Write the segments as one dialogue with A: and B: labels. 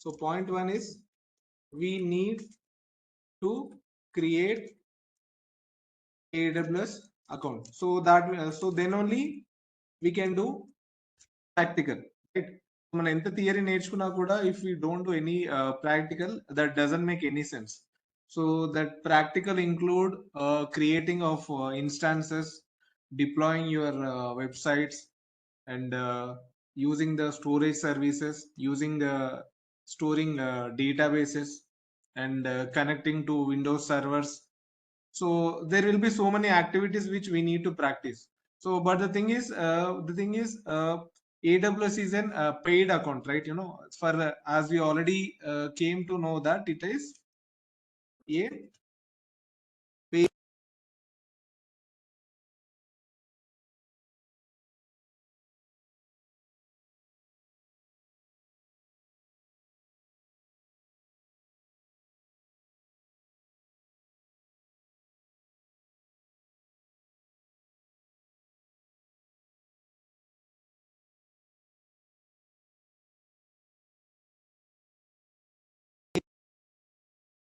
A: So point one is we need to create AWS account. So that so then only we can do practical, right? మన ఎంత theory నేర్చుకున్నా కూడా if we don't do any practical, that doesn't make any sense. So that practical include creating of instances, deploying your websites, and using the storage services, using the storing databases, and connecting to Windows servers. So there will be so many activities which we need to practice. So but the thing is AWS is an paid account, right? For as we already came to know that it is a paid.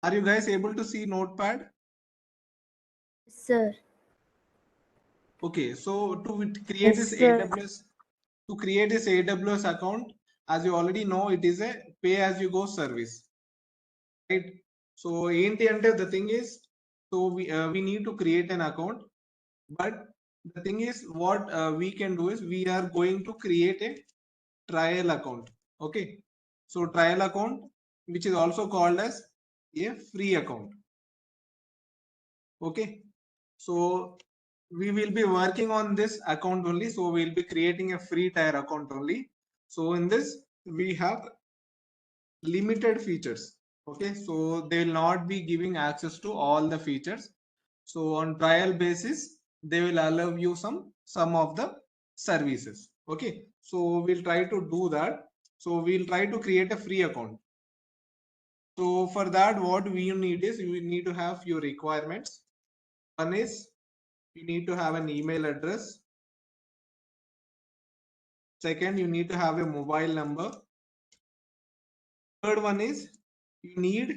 A: Are you guys able to see notepad?
B: Sir.
A: Okay, so to create this AWS, to create this AWS account, as you already know, it is a pay as you go service, right? So ఏంటి అంటే the thing is, so we need to create an account, but the thing is what we can do is we are going to create a trial account. Okay, so trial account, which is also called as a free account. Okay, so we will be working on this account only. So we'll be creating a free tier account only. So in this we have limited features. Okay, so they will not be giving access to all the features. So on trial basis they will allow you some of the services. Okay, so we'll try to do that. So we'll try to create a free account. So for that what we need is we need to have few requirements. One is you need to have an email address. Second, you need to have a mobile number. Third one is you need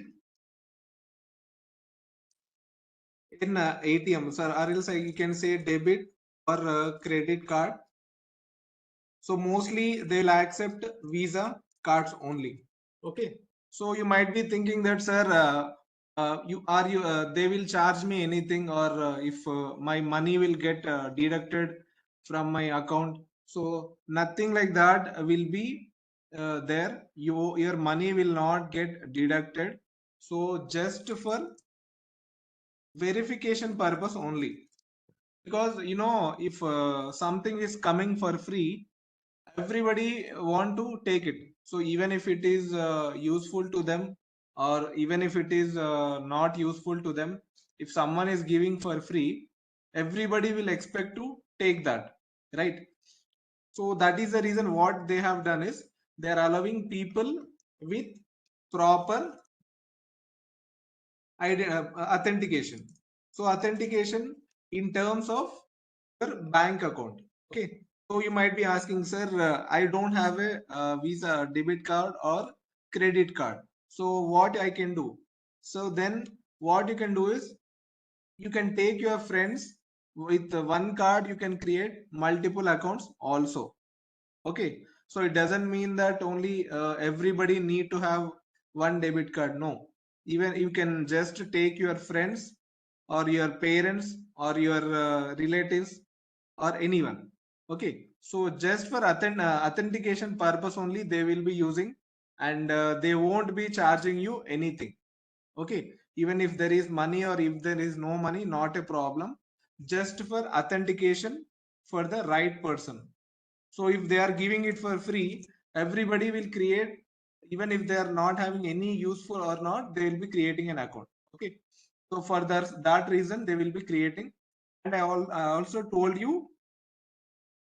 A: an ATM, sir, or else you can say debit or credit card. So mostly they'll accept Visa cards only. Okay. So you might be thinking that, sir, they will charge me anything, or if my money will get deducted from my account. So nothing like that will be there. Your money will not get deducted. So just for verification purpose only, because if something is coming for free, everybody want to take it. So even if it is useful to them, or even if it is not useful to them, if someone is giving for free, everybody will expect to take that, right? So that is the reason what they have done is they are allowing people with proper authentication. So authentication in terms of your bank account. Okay, so you might be asking, sir, I don't have a Visa debit card or credit card. So what I can do? So then what you can do is you can take your friends. With one card you can create multiple accounts also. Okay, so it doesn't mean that only everybody need to have one debit card. No, even you can just take your friends or your parents or your relatives or anyone. Okay, so just for authentication purpose only they will be using, and they won't be charging you anything. Okay, even if there is money or if there is no money, not a problem, just for authentication for the right person. So if they are giving it for free, everybody will create, even if they are not having any useful or not, they will be creating an account. Okay, so for that reason they will be creating. And I also told you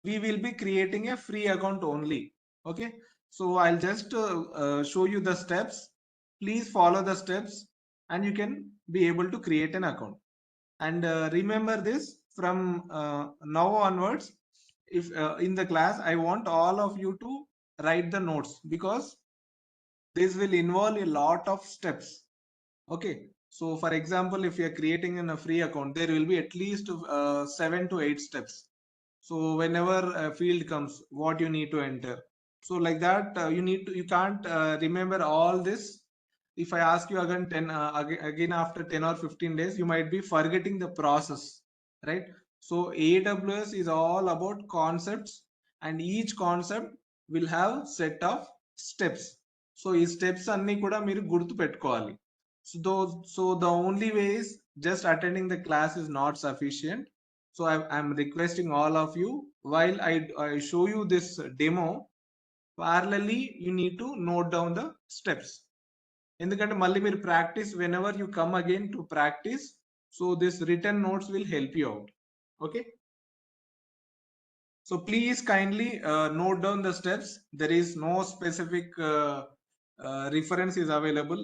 A: we will be creating a free account only. Okay, so I'll just show you the steps. Please follow the steps and you can be able to create an account. And remember this, from now onwards, if in the class I want all of you to write the notes, because this will involve a lot of steps. Okay, so for example, if you are creating in a free account, there will be at least 7 to 8 steps. So whenever a field comes, what you need to enter, so like that, you can't remember all this. If I ask you again 10 again after 10 or 15 days, you might be forgetting the process, right? So AWS is all about concepts, and each concept will have set of steps. So ఈ steps అన్ని కూడా మీరు గుర్తు పెట్టుకోవాలి. So the only way is just attending the class is not sufficient. So I'm requesting all of you, while I show you this demo, parallelly you need to note down the steps. ఎందుకంటే మళ్ళీ మీరు practice, whenever you come again to practice, so this written notes will help you out. Okay, so please kindly note down the steps. There is no specific reference is available,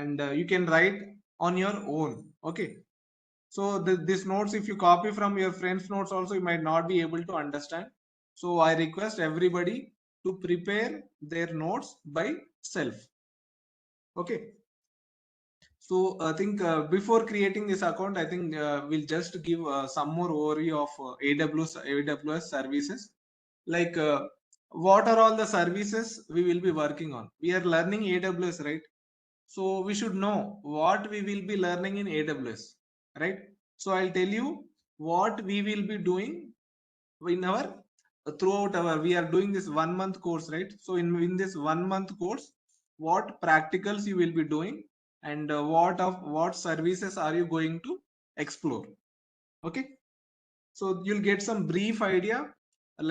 A: and you can write on your own. Okay, so this notes, if you copy from your friends notes also, you might not be able to understand. So I request everybody to prepare their notes by self. Okay, so I think before creating this account, I think we'll just give some more overview of AWS services. Like what are all the services we will be working on? We are learning AWS, right? So we should know what we will be learning in AWS, right? So I'll tell you what we will be doing in our throughout our, we are doing this 1 month course, right? So in this 1 month course, what practicals you will be doing, and what services are you going to explore. Okay, so you'll get some brief idea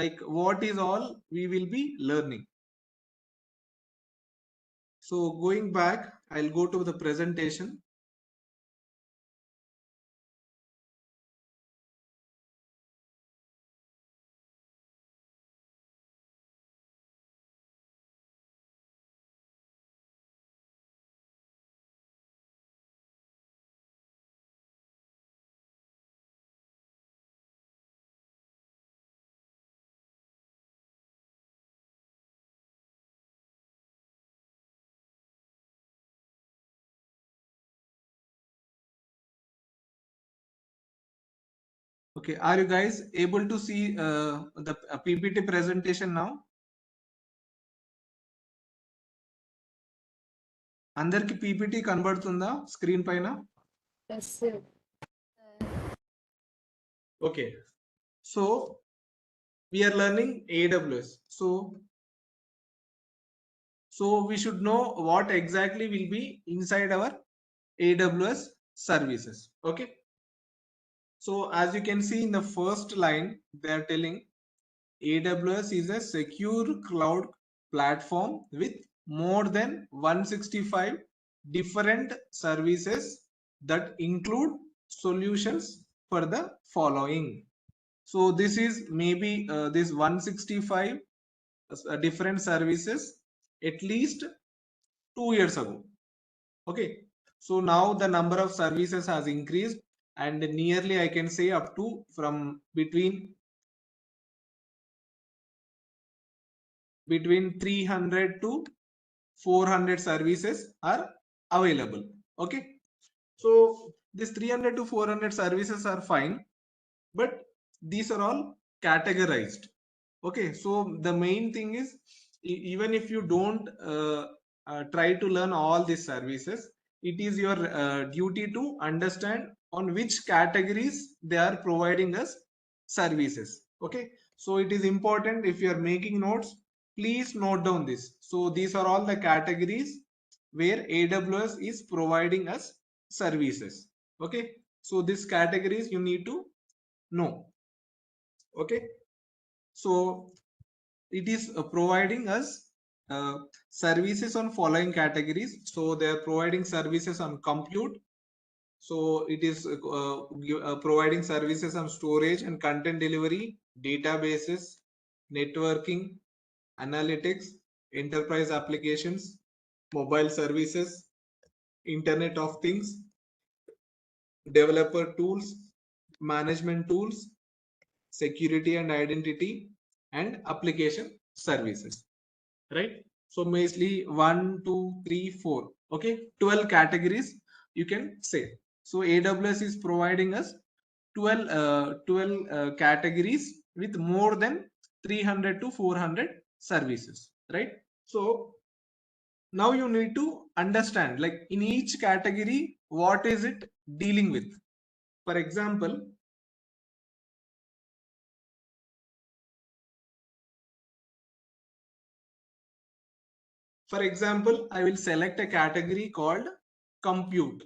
A: like what is all we will be learning. So going back, I'll go to the presentation. Okay, are you guys able to see the PPT presentation now? అందరికి PPT కనబడుతుందా screen పైన?
B: Yes, sir.
A: Okay, so we are learning AWS. So we should know what exactly will be inside our AWS services. Okay, so as you can see in the first line, they are telling AWS is a secure cloud platform with more than 165 different services that include solutions for the following. So this is maybe this 165 different services at least 2 years ago. Okay, so now the number of services has increased, and nearly I can say up to from between 300 to 400 services are available. Okay, so this 300 to 400 services are fine, but these are all categorized. Okay, so the main thing is, even if you don't try to learn all these services, it is your duty to understand on which categories they are providing us services. Okay, so it is important, if you are making notes, please note down this. So these are all the categories where AWS is providing us services. Okay, so these categories you need to know. Okay, so it is providing us services on following categories. So they are providing services on compute. So it is providing services on storage and content delivery, databases, networking, analytics, enterprise applications, mobile services, internet of things, developer tools, management tools, security and identity, and application services, right? So basically 1 2 3 4, okay, 12 categories you can say. So AWS is providing us 12 categories with more than 300 to 400 services, right? So now you need to understand, like, in each category what is it dealing with. For example, I will select a category called compute.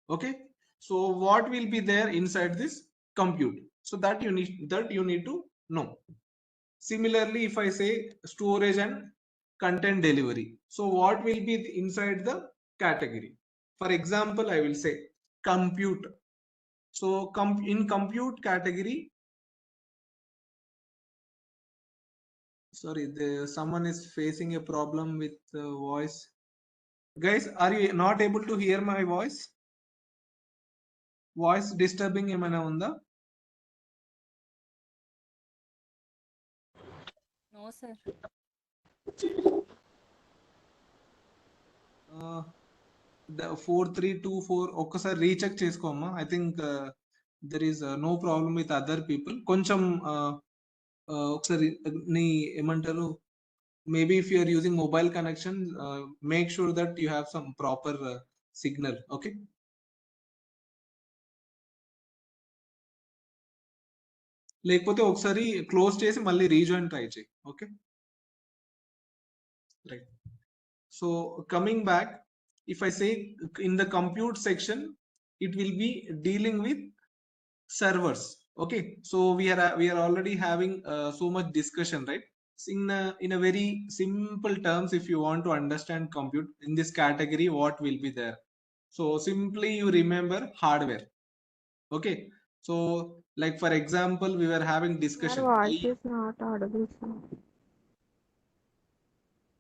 A: Okay, so what will be there inside this compute? So that you need to know. Similarly, if I say storage and content delivery, so what will be inside the category? For example, I will say compute. So in compute category, sorry, someone is facing a problem with voice. Guys, are you not able to hear my voice disturbing ఏమైనా ఉందా?
B: No, sir.
A: The 4324 ఒక్కసారి recheck చేసుకోమ్మా. I think there is no problem with other people. కొంచెం ఒకసారి నీ ఏమంటారు, maybe if you are using mobile connection, make sure that you have some proper signal. Okay, లేకపోతే ఒకసారి క్లోజ్ చేసి మళ్ళీ రీజాయిన్ ట్రై చేయి. Okay, right. So coming back, if I say in the compute section, it will be dealing with servers. Okay, so we are already having so much discussion, right? In a very simple terms, if you want to understand compute in this category, what will be there? So simply you remember hardware. Okay, so like for example, we were having discussion.
C: Your voice is not audible, sir.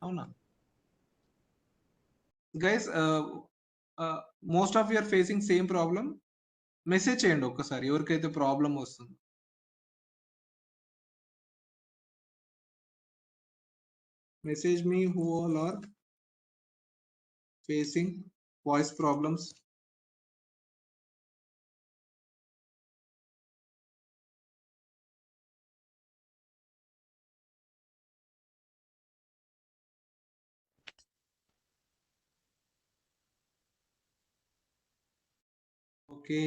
A: Avuna? Guys, most of you are facing same problem. Message చేయండి ఒక్కసారి ఎవరికైతే problem వస్తుంది. Message me who all are facing voice problems. Okay,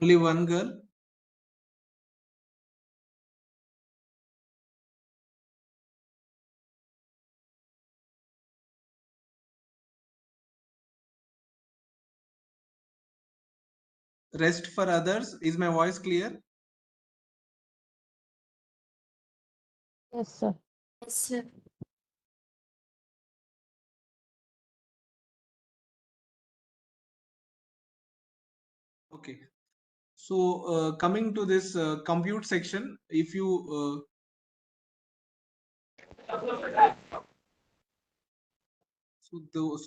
A: only one girl. Rest for others. Is my voice clear?
C: Yes, sir.
B: Yes, sir.
A: Okay, so coming to this compute section, if you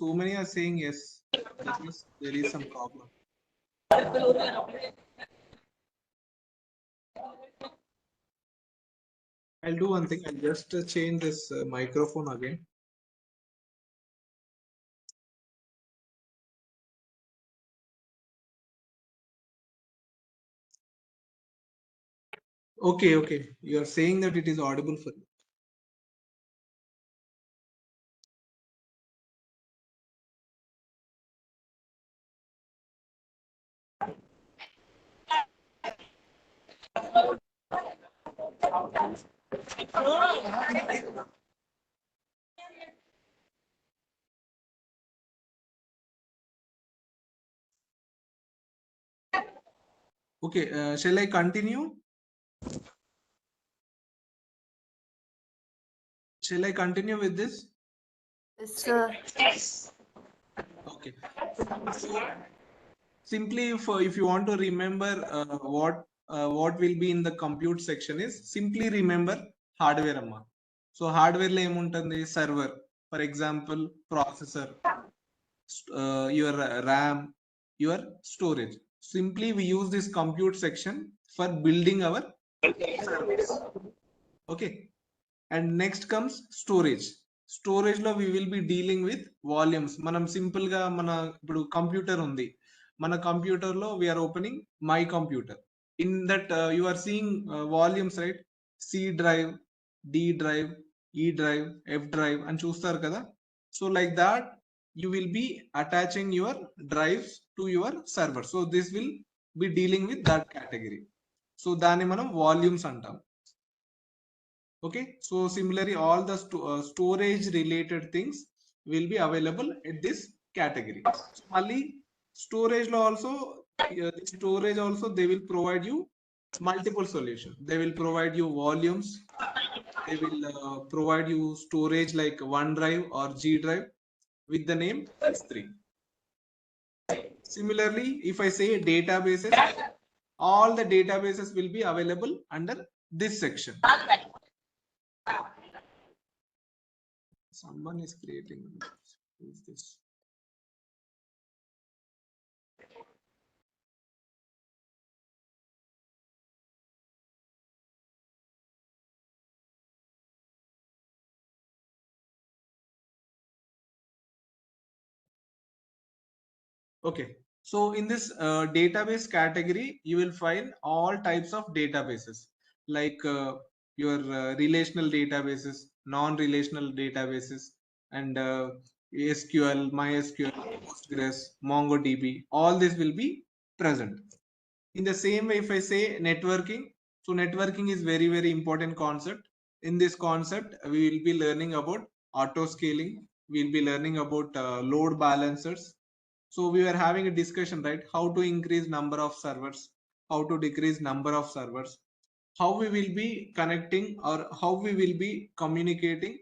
A: so many are saying yes, that means there is some problem. I'll do one thing, I'll just change this microphone again. Okay, okay, you are saying that it is audible for you. Okay, shall I continue? Shall I continue with this?
B: Yes, sir.
A: Okay. So simply, if you want to remember what will be in the compute section, is simply remember hardware amma. So hardware lo emuntundi, server, for example, processor, your RAM, your storage. Simply we use this compute section for building our servers. Okay. And next comes storage. Storage లో we will be dealing with volumes. మనం simple గా మన ఇప్పుడు computer ఉంది. మన computer లో we are opening my computer. In that you are seeing volumes, right? C drive, D drive, E drive, F drive అని చూస్తారు కదా. So like that you will be attaching your drives to your server. So this will be dealing with that category. So దాన్ని మనం volumes అంటాం. Okay, so similarly all the storage related things will be available at this category. So only storage lo also storage also they will provide you multiple solutions. They will provide you volumes, they will provide you storage like OneDrive or G drive with the name S3. Similarly, if I say databases, all the databases will be available under this section. Someone is creating. Who's this? Okay, so in this database category, you will find all types of databases like your relational databases, non-relational databases, and SQL, MySQL, Postgres, MongoDB. All this will be present. In the same way, if I say networking, so networking is very, very important concept. In this concept, we will be learning about auto scaling. We'll be learning about load balancers. So we were having a discussion, right? How to increase number of servers, how to decrease number of servers, how we will be connecting or how we will be communicating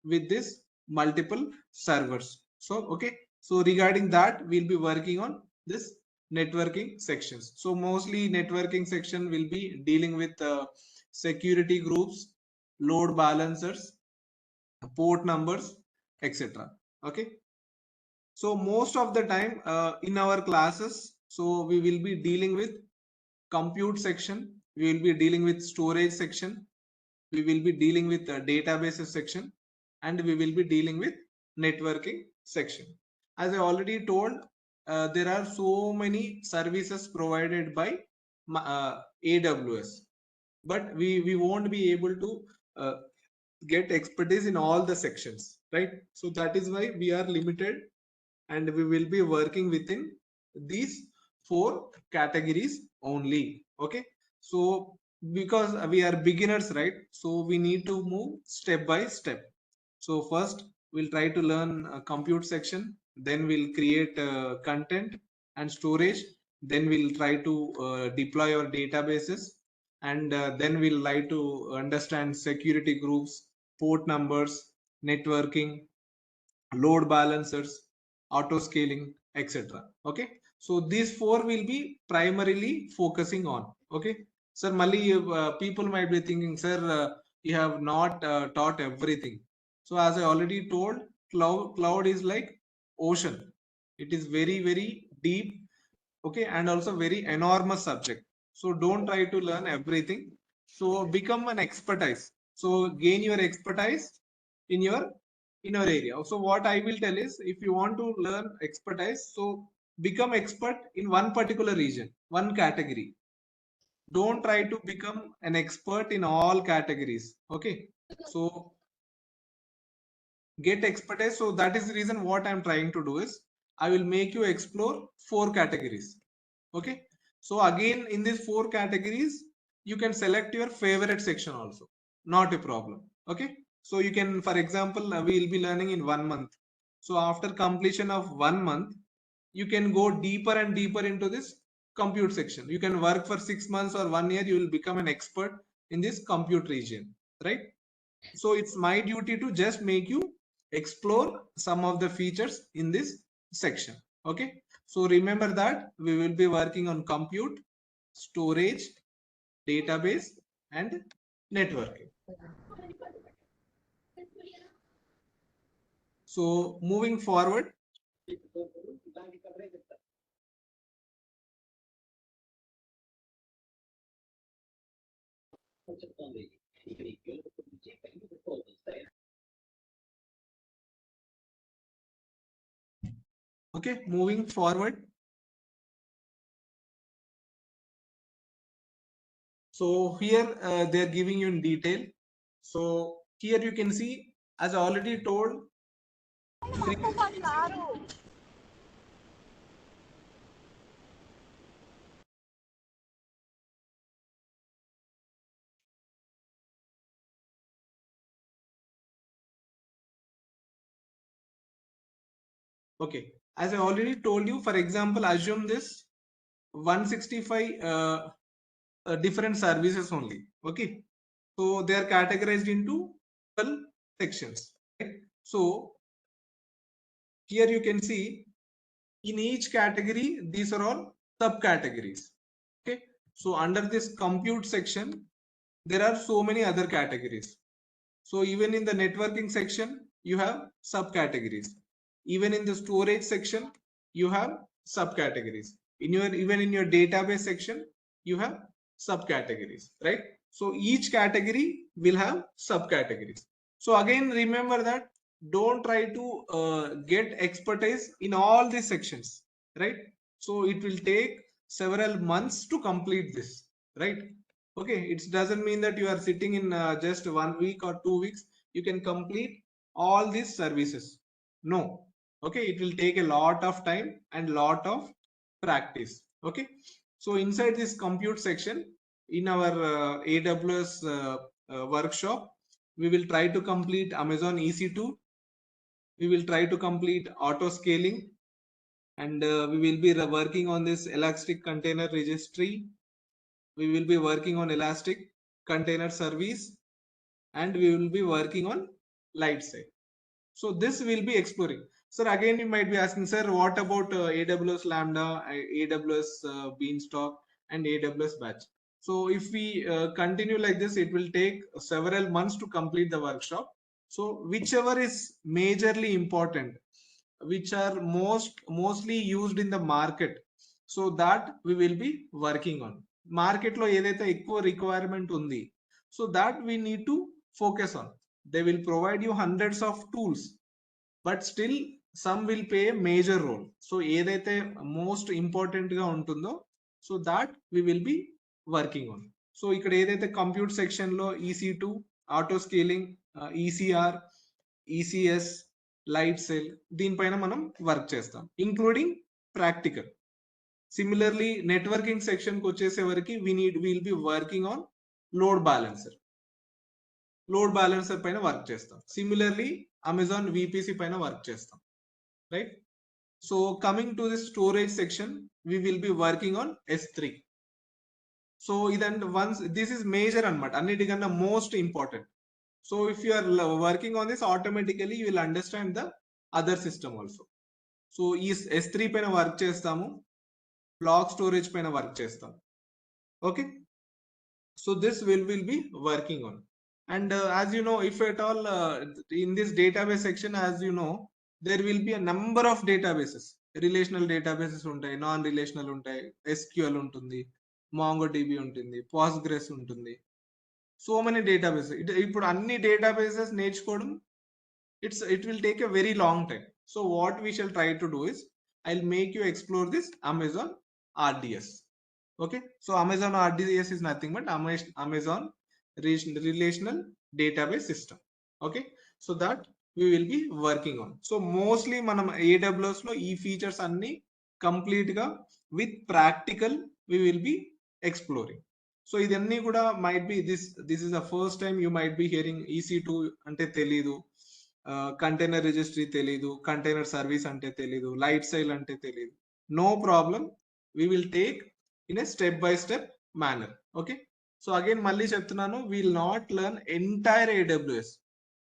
A: with this multiple servers. So, okay. So regarding that, we'll be working on this networking sections. So mostly networking section will be dealing with security groups, load balancers, port numbers, etc. Okay. So most of the time in our classes, so we will be dealing with compute section, we will be dealing with storage section, we will be dealing with databases section, and we will be dealing with networking section. As I already told, there are so many services provided by AWS, but we won't be able to get expertise in all the sections, right? So that is why we are limited and we will be working within these 4 categories only. Okay, so because we are beginners, right? So we need to move step by step. So first we'll try to learn a compute section, then we'll create content and storage, then we'll try to deploy our databases, and then we'll try to understand security groups, port numbers, networking, load balancers, auto scaling, etc. Okay, so these 4 will be primarily focusing on. Okay, sir, Mali, people might be thinking, sir, you have not taught everything. So as I already told, cloud is like ocean. It is very, very deep. Okay, and also very enormous subject. So don't try to learn everything. So become an expertise. So gain your expertise in your area. So what I will tell is, if you want to learn expertise, so become expert in one particular region, one category. Don't try to become an expert in all categories. Okay, so get expertise. So that is the reason what I'm trying to do is I will make you explore 4 categories. Okay, so again in these 4 categories you can select your favorite section also, not a problem. Okay, so you can, for example, we will be learning in 1 month. So after completion of 1 month you can go deeper and deeper into this compute section. You can work for 6 months or 1 year, you will become an expert in this compute region, right? So it's my duty to just make you explore some of the features in this section. Okay, so remember that we will be working on compute, storage, database, and networking. So moving forward, Okay, moving forward. So here they are giving you in detail. So here you can see, as I already told, okay, as I already told you, for example, assume this 165 different services only. Okay, so they are categorized into 12 sections. Right? So here you can see in each category, these are all subcategories. Okay, so under this compute section, there are so many other categories. So even in the networking section, you have subcategories. Even in the storage section, you have subcategories. Even in your database section, you have subcategories, right? So each category will have subcategories. So again, remember that don't try to get expertise in all these sections, right? So it will take several months to complete this, right? Okay, it doesn't mean that you are sitting in just 1 week or 2 weeks you can complete all these services. No. Okay, it will take a lot of time and lot of practice. Okay, so inside this compute section in our AWS workshop, we will try to complete Amazon EC2. We will try to complete auto scaling, and we will be working on this elastic container registry. We will be working on elastic container service, and we will be working on light side. So this will be exploring. Sir, again you might be asking, sir, what about AWS Lambda, AWS Beanstalk, and AWS Batch? So if we continue like this, it will take several months to complete the workshop. So whichever is majorly important, which are mostly used in the market, so that we will be working on. Market lo edaithe ekkuva requirement undi, so that we need to focus on. They will provide you hundreds of tools, but still some will play a major role. So edaithe most important ga untundo, so that we will be working on. So ikkada edaithe compute section lo EC2, auto scaling, ECR, ECS, Lightsail, దీనిపైన మనం work చేస్తాం, including practical. Similarly networking section కి వచ్చేసే వరకు will be working on load balancer పైన work చేస్తాం. Similarly Amazon VPC పైన work చేస్తాం, right? So coming to the storage section, we will be working on S3. So ఇదంటే once this is major అన్నమాట, అన్నిటికన్నా most important. So if you are working on this, automatically you will understand the other system also. So ఈ S3 పైన work చేస్తాము, black storage పైన work చేస్తాం. Okay, so this will be working on. And as you know, if at all in this database section, as you know, there will be a number of databases. Relational databases ఉంటాయి, non relational ఉంటాయి, SQL ఉంటుంది, MongoDB ఉంటుంది, Postgres ఉంటుంది. So many database. ఇప్పుడు అన్ని databases నేర్చుకోవడం, it will take a very long time. So what we shall try to do is, I'll make you explore this Amazon RDS. Okay, so Amazon RDS is nothing but Amazon relational database system. Okay, so that we will be working on. So mostly మనం AWS లో ఈ features అన్ని complete గా with practical we will be exploring. So ఇదన్నీ కూడా might be this is the first time you might be hearing EC2 అంటే తెలీదు, container registry తెలీదు, కంటైనర్ సర్వీస్ అంటే తెలీదు, లైట్ సైల్ అంటే తెలీదు. No problem, we will take in a step by step manner. Okay, so again మళ్ళీ చెప్తున్నాను, will not learn entire AWS.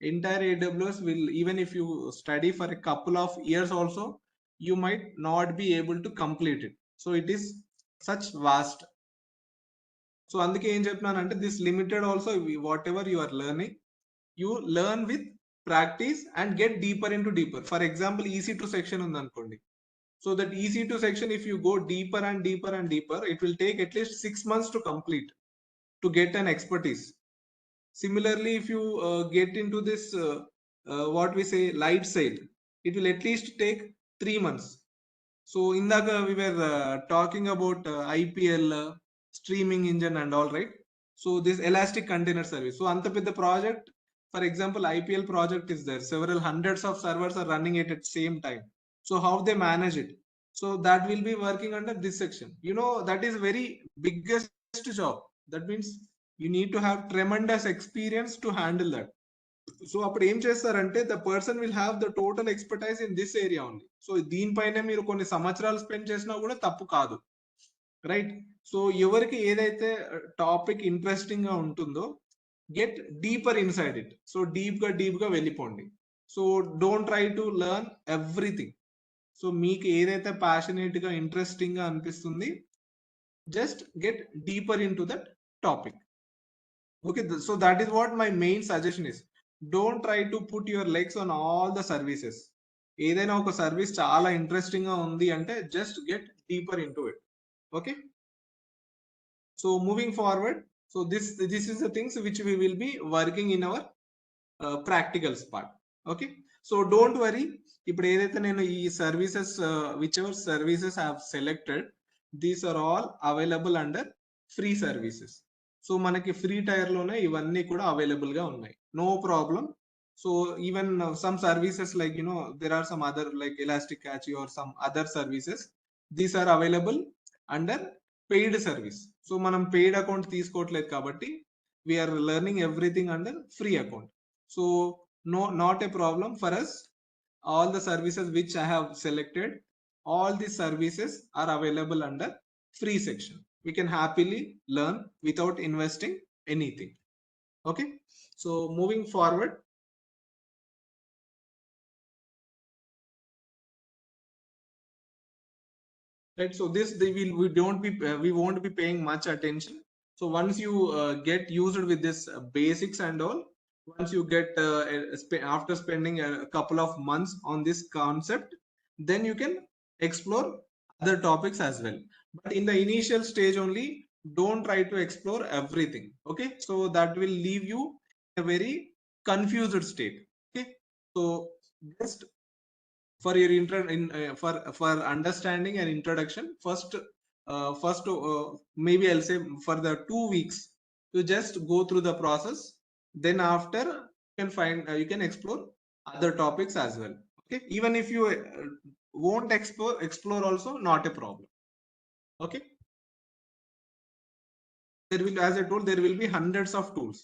A: Entire AWS will, even if you study for a couple of years also, you might not be able to complete it. So it is such vast. So అందుకే ఏం చెప్తున్నానంటే, this limited also, whatever you are learning, you learn with practice and get deeper into deeper. For example EC2 section ఉంది అనుకోండి. So that EC2 section, if you go deeper and deeper and deeper, it will take at least 6 months to complete. to get an expertise. Similarly, if you get into this what we say light sale, it will at least take 3 months. So in the we were talking about IPL streaming engine and all, right? So this elastic container service. So anta the project, for example, IPL project is there. Several hundreds of servers are running it at the same time. So how they manage it? So that will be working under this section. You know, that is very biggest job. That means you need to have tremendous experience to handle that. So అప్పుడు ఏం చేస్తారంటే the person will have the total expertise in this area only. So దీనిపైన మీరు కొన్ని సంవత్సరాలు spend చేసినా కూడా తప్పు కాదు, రైట్? సో ఎవరికి ఏదైతే టాపిక్ ఇంట్రెస్టింగ్ గా ఉంటుందో get deeper inside it. So deep గా వెళ్ళిపోండి. So don't try to learn everything. So మీకు ఏదైతే ప్యాషనేట్ గా ఇంట్రెస్టింగ్ గా అనిపిస్తుంది, just get deeper in to that topic. Okay, so that is what my main suggestion is. Don't try to put your legs on all the services. ఏదైనా ఒక service చాలా interesting గా ఉంది అంటే just get deeper into it. Okay, so moving forward, so this is the things which we will be working in our practicals part. Okay, so don't worry. ఇప్పుడు ఏదైతే నేను ఈ services whichever services have selected, these are all available under free services. So మనకి free tier లోనే ఇవన్నీ కూడా available గా ఉన్నాయి, no problem. So even some services like there are some other like elastic cache or some other services, these are available under paid service. So మనం paid account తీసుకోవట్లేదు కాబట్టి we are learning everything under free account. So not a problem for us. All the services which I have selected, all these services are available under free section. We can happily learn without investing anything. Okay, so moving forward, right? So this we won't be paying much attention. So once you get used with this basics and all, once you get after spending a couple of months on this concept, then you can explore other topics as well. But in the initial stage only, don't try to explore everything. Okay, so that will leave you in a very confused state. Okay, so just for your for understanding and introduction, first maybe I'll say for the 2 weeks you just go through the process. Then after you can find you can explore other topics as well. Okay, even if you won't explore also, not a problem. Okay, there will, as I told, there will be hundreds of tools.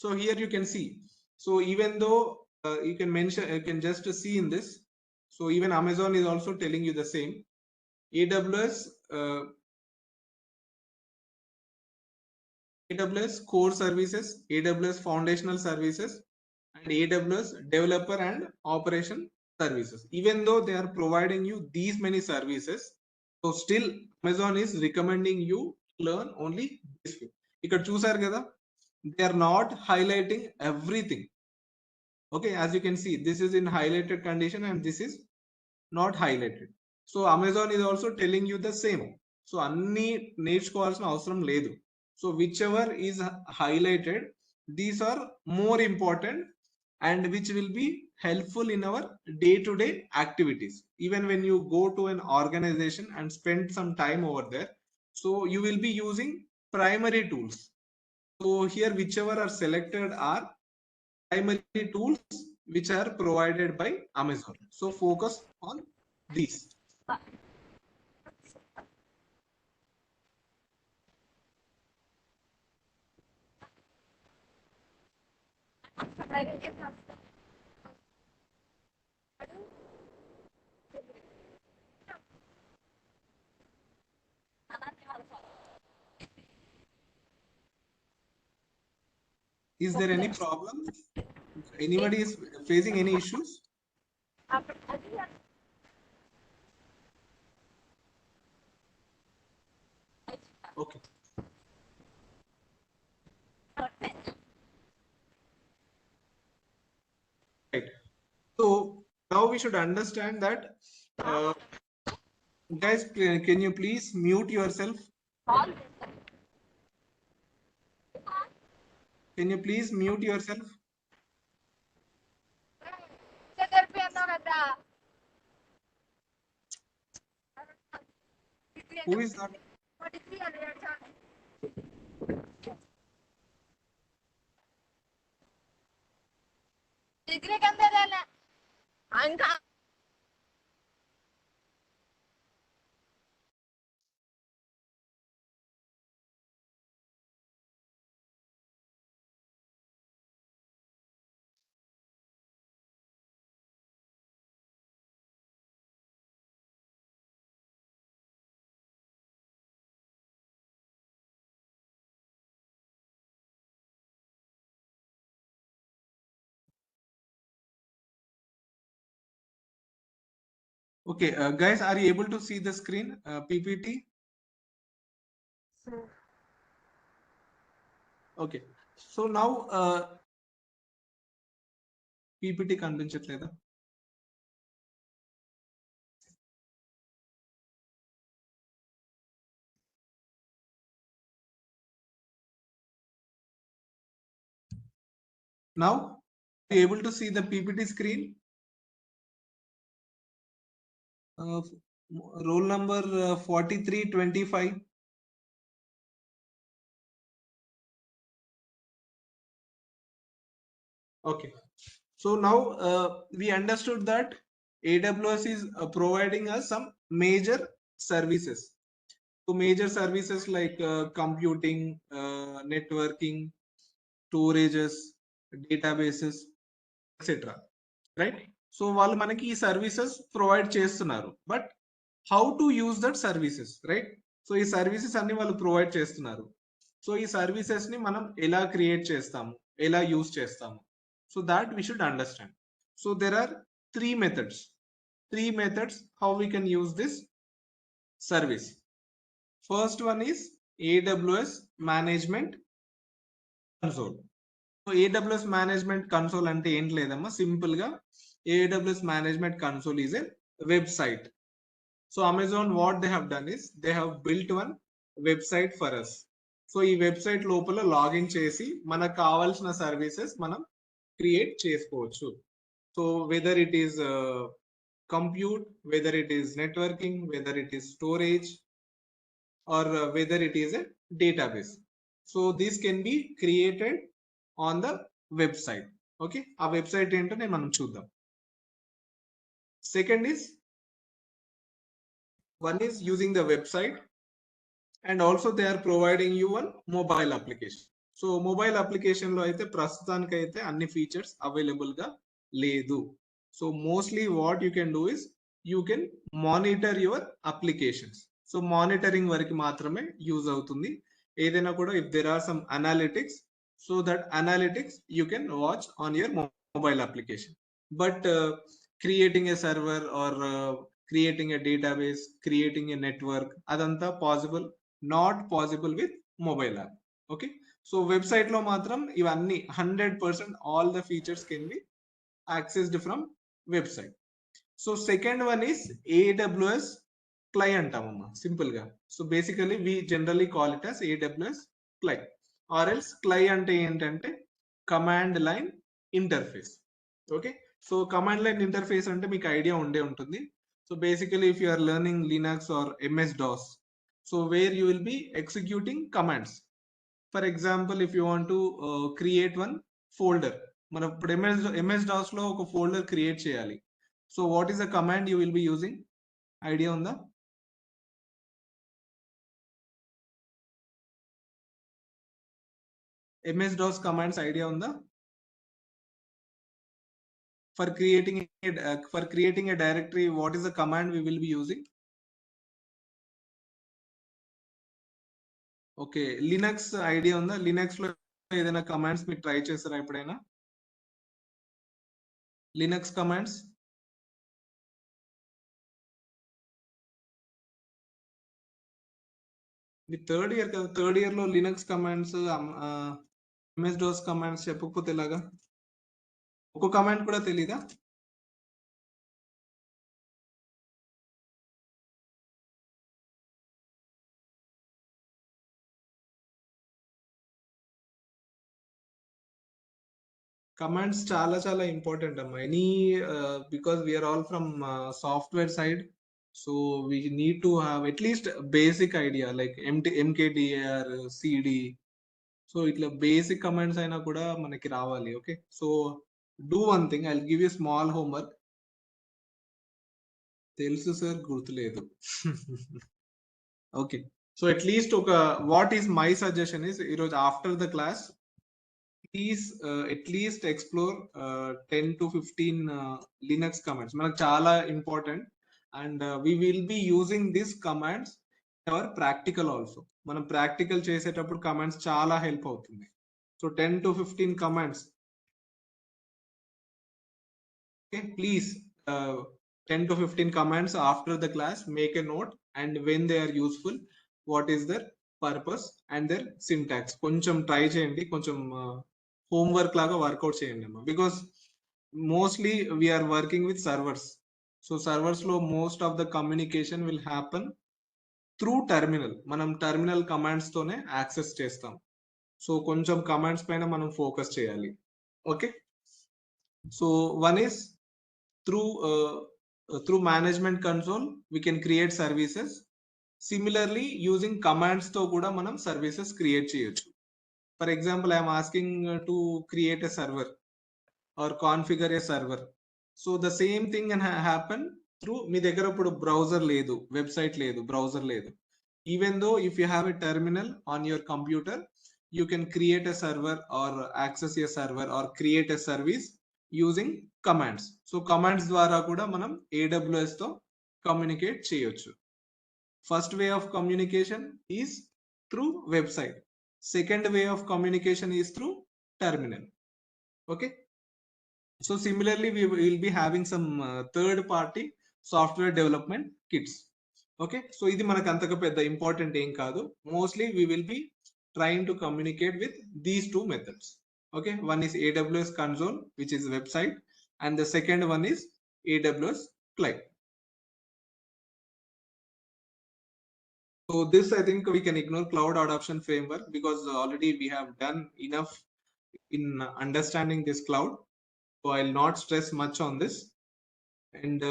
A: So here you can see, so even though you can mention, you can just see in this, so even Amazon is also telling you the same. AWS core services, AWS foundational services, and AWS developer and operation services. Even though they are providing you these many services, so still Amazon is recommending you learn only this few. ఇక్కడ చూసారు కదా, they are not highlighting everything. Okay, as you can see, this is in highlighted condition and this is not highlighted. So Amazon is also telling you the same. So అన్ని నేర్చుకోవాల్సిన అవసరం లేదు. So whichever is highlighted, these are more important and which will be helpful in our day-to-day activities. Even when you go to an organization and spend some time over there, so you will be using primary tools. So here whichever are selected are primary tools which are provided by Amazon. So focus on these. Is there any problem? Anybody is facing any issues? Okay. Right. So now we should understand that, guys, can you please mute yourself? Can you please mute yourself? Who is that? Okay, guys, are you able to see the screen, PPT?
C: Sir.
A: Okay. So now PPT కనిపించట్లేదా? Now, are you able to see the PPT screen? Roll number 4325. Okay. So now we understood that AWS is providing us some major services. So major services like computing, networking, storages, databases, etc. Right? So వాళ్ళు మనకి ఈ services provide చేస్తున్నారు. But how to use that services, right? So ఈ services అన్ని వాళ్ళు provide చేస్తున్నారు. So ఈ services ని మనం ఎలా క్రియేట్ చేస్తాము, ఎలా యూజ్ చేస్తాము, so that we should understand. So there are three methods how we can use this service. First one is AWS management console. So AWS management console అంటే ఏంటి లేదమ్మా, సింపుల్ గా AWS మేనేజ్మెంట్ కన్సోల్ is a website. So Amazon, what they have done is they have built one website for us. So ఈ website లోపల login చేసి మనకు కావాల్సిన సర్వీసెస్ మనం క్రియేట్ చేసుకోవచ్చు. So whether it is compute, whether it is networking, whether it is storage, or whether it is a database. So this can be created on the website. Okay, ఆ website ఏంటో నేను మనం చూద్దాం. Second is, one is using the website, and also they are providing you one mobile application. So mobile application లో అయితే ప్రస్తుతానికి అయితే అన్ని ఫీచర్స్ అవైలబుల్ గా లేదు. So mostly what you can do is you can monitor your applications. So monitoring వరకు మాత్రమే use అవుతుంది. ఏదైనా కూడా if there are some analytics, so that analytics you can watch on your mobile application. But creating a server or creating a database, creating a network, అదంతా possible, not possible with mobile app. Okay, so website లో మాత్రం ఇవన్నీ 100% all the features can be accessed from website. So second one is AWS CLI అంటామమ్మా simple గా. So basically we generally call it as AWS CLI, or else CLI అంటే ఏంటంటే command line interface. Okay, so command line interface అంటే మీకు idea ఉండే ఉంటుంది. So basically, if you are learning Linux or MS-DOS, so where you will be executing commands. For example, if you want to create one folder, మనం ఇప్పుడు MS-DOS లో ఒక folder create చేయాలి. So what is the command you will be using? Idea ఉందా? MS-DOS commands idea ఉందా? For creating a directory, what is the command we will be using? Okay, Linux idea ఉందా? Linux లో ఏదైనా commands మీరు try చేస్తారా ఎప్పుడైనా? Linux commands మీ third year కదా, third year లో లినక్స్ కమాండ్స్, MS-DOS కమాండ్స్ చెప్పకపోతే ఎలాగా? ఒక కమాండ్ కూడా తెలీదా? కమాండ్స్ చాలా చాలా ఇంపార్టెంట్ అమ్మా. Any because we are all from software side, so we need to have at least basic idea like mkdir cd. So ఇట్లా బేసిక్ కమాండ్స్ అయినా కూడా మనకి రావాలి. Okay, so do one thing, I give you small homework. తెలుసు sir, గుర్తులేదు. Okay, so at least ఒక what is my suggestion is, ఈరోజు after the class please at least explore 10 to 15 Linux commands. మనకు చాలా important and we will be using this commands our practical also. మనం practical చేసేటప్పుడు commands చాలా help అవుతుంది. So 10 to 15 commands. Okay, please, 10 to 15 comments after the class, make a note, and when they are useful, what is their purpose and their syntax. కొంచెం try చేయండి, కొంచెం homework లాగా work out చేయండి అమ్మా. Because mostly we are working with servers. So servers లో most of the communication will happen through terminal. మనం terminal commands తోనే access చేస్తాం. సో కొంచెం కమాండ్స్ పైన మనం ఫోకస్ చేయాలి. Okay, so one is through management console we can create services. Similarly, using commands తో కూడా మనం services create చేయొచ్చు. For example, I am asking to create a server or configure a server. So the same thing can happen through మీ దగ్గర ఇప్పుడు browser లేదు, website లేదు, browser లేదు. Even though if you have a terminal on your computer, you can create a server or access a server or create a service using commands. So commands ద్వారా కూడా మనం AWS తో communicate చేయొచ్చు. First way of communication is through website. Second way of communication is through terminal. Okay, so similarly we will be having some third party software development kits. Okay, so ఇది మనకు అంతగా పెద్ద important ఏం కాదు. Mostly we will be trying to communicate with these two methods. Okay, one is AWS console, which is website, and the second one is AWS client. So this, I think we can ignore cloud adoption framework because already we have done enough in understanding this cloud. So I'll not stress much on this. And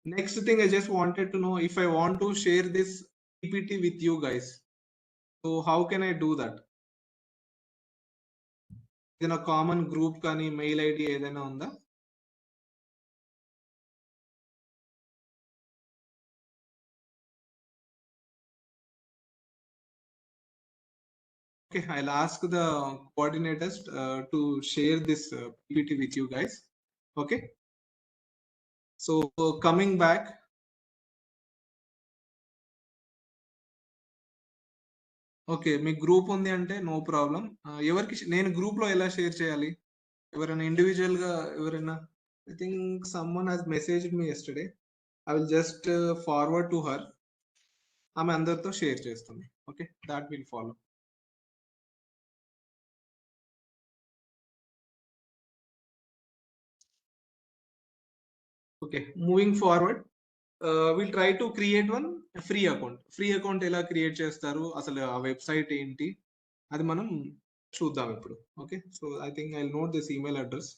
A: next thing, I just wanted to know if I want to share this PPT with you guys. So how can I do that? In a common group kani mail ID ఏదైనా ఉందా? Okay, I'll ask the coordinators to share this PPT with you guys. Okay, so coming back, okay మీ group ఉంది అంటే no problem. ఎవరికి నేను group లో ఎలా share చేయాలి? ఎవరైనా ఇండివిజువల్ గా ఎవరైనా, I think someone has messaged me yesterday. I will just forward to her. ఆమె అందరితో షేర్ చేస్తుంది. Okay, that will follow. Okay, moving forward, will try to create one free account. Free account ఎలా create చేస్తారు, అసలు ఆ website ఏంటి, అది మనం చూద్దాం ఇప్పుడు. Okay, so I think I note this email address.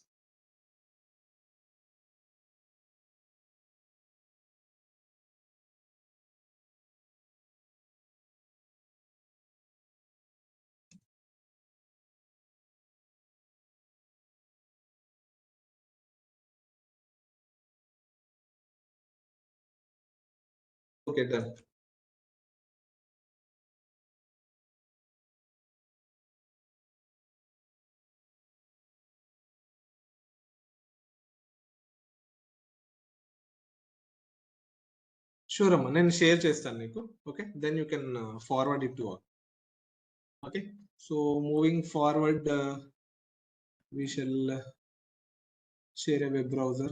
A: Okay, done. Sure అమ్మా, నేను షేర్ చేస్తాను నీకు. Okay, then you can forward it to all. Okay, so moving forward, we shall share a web browser.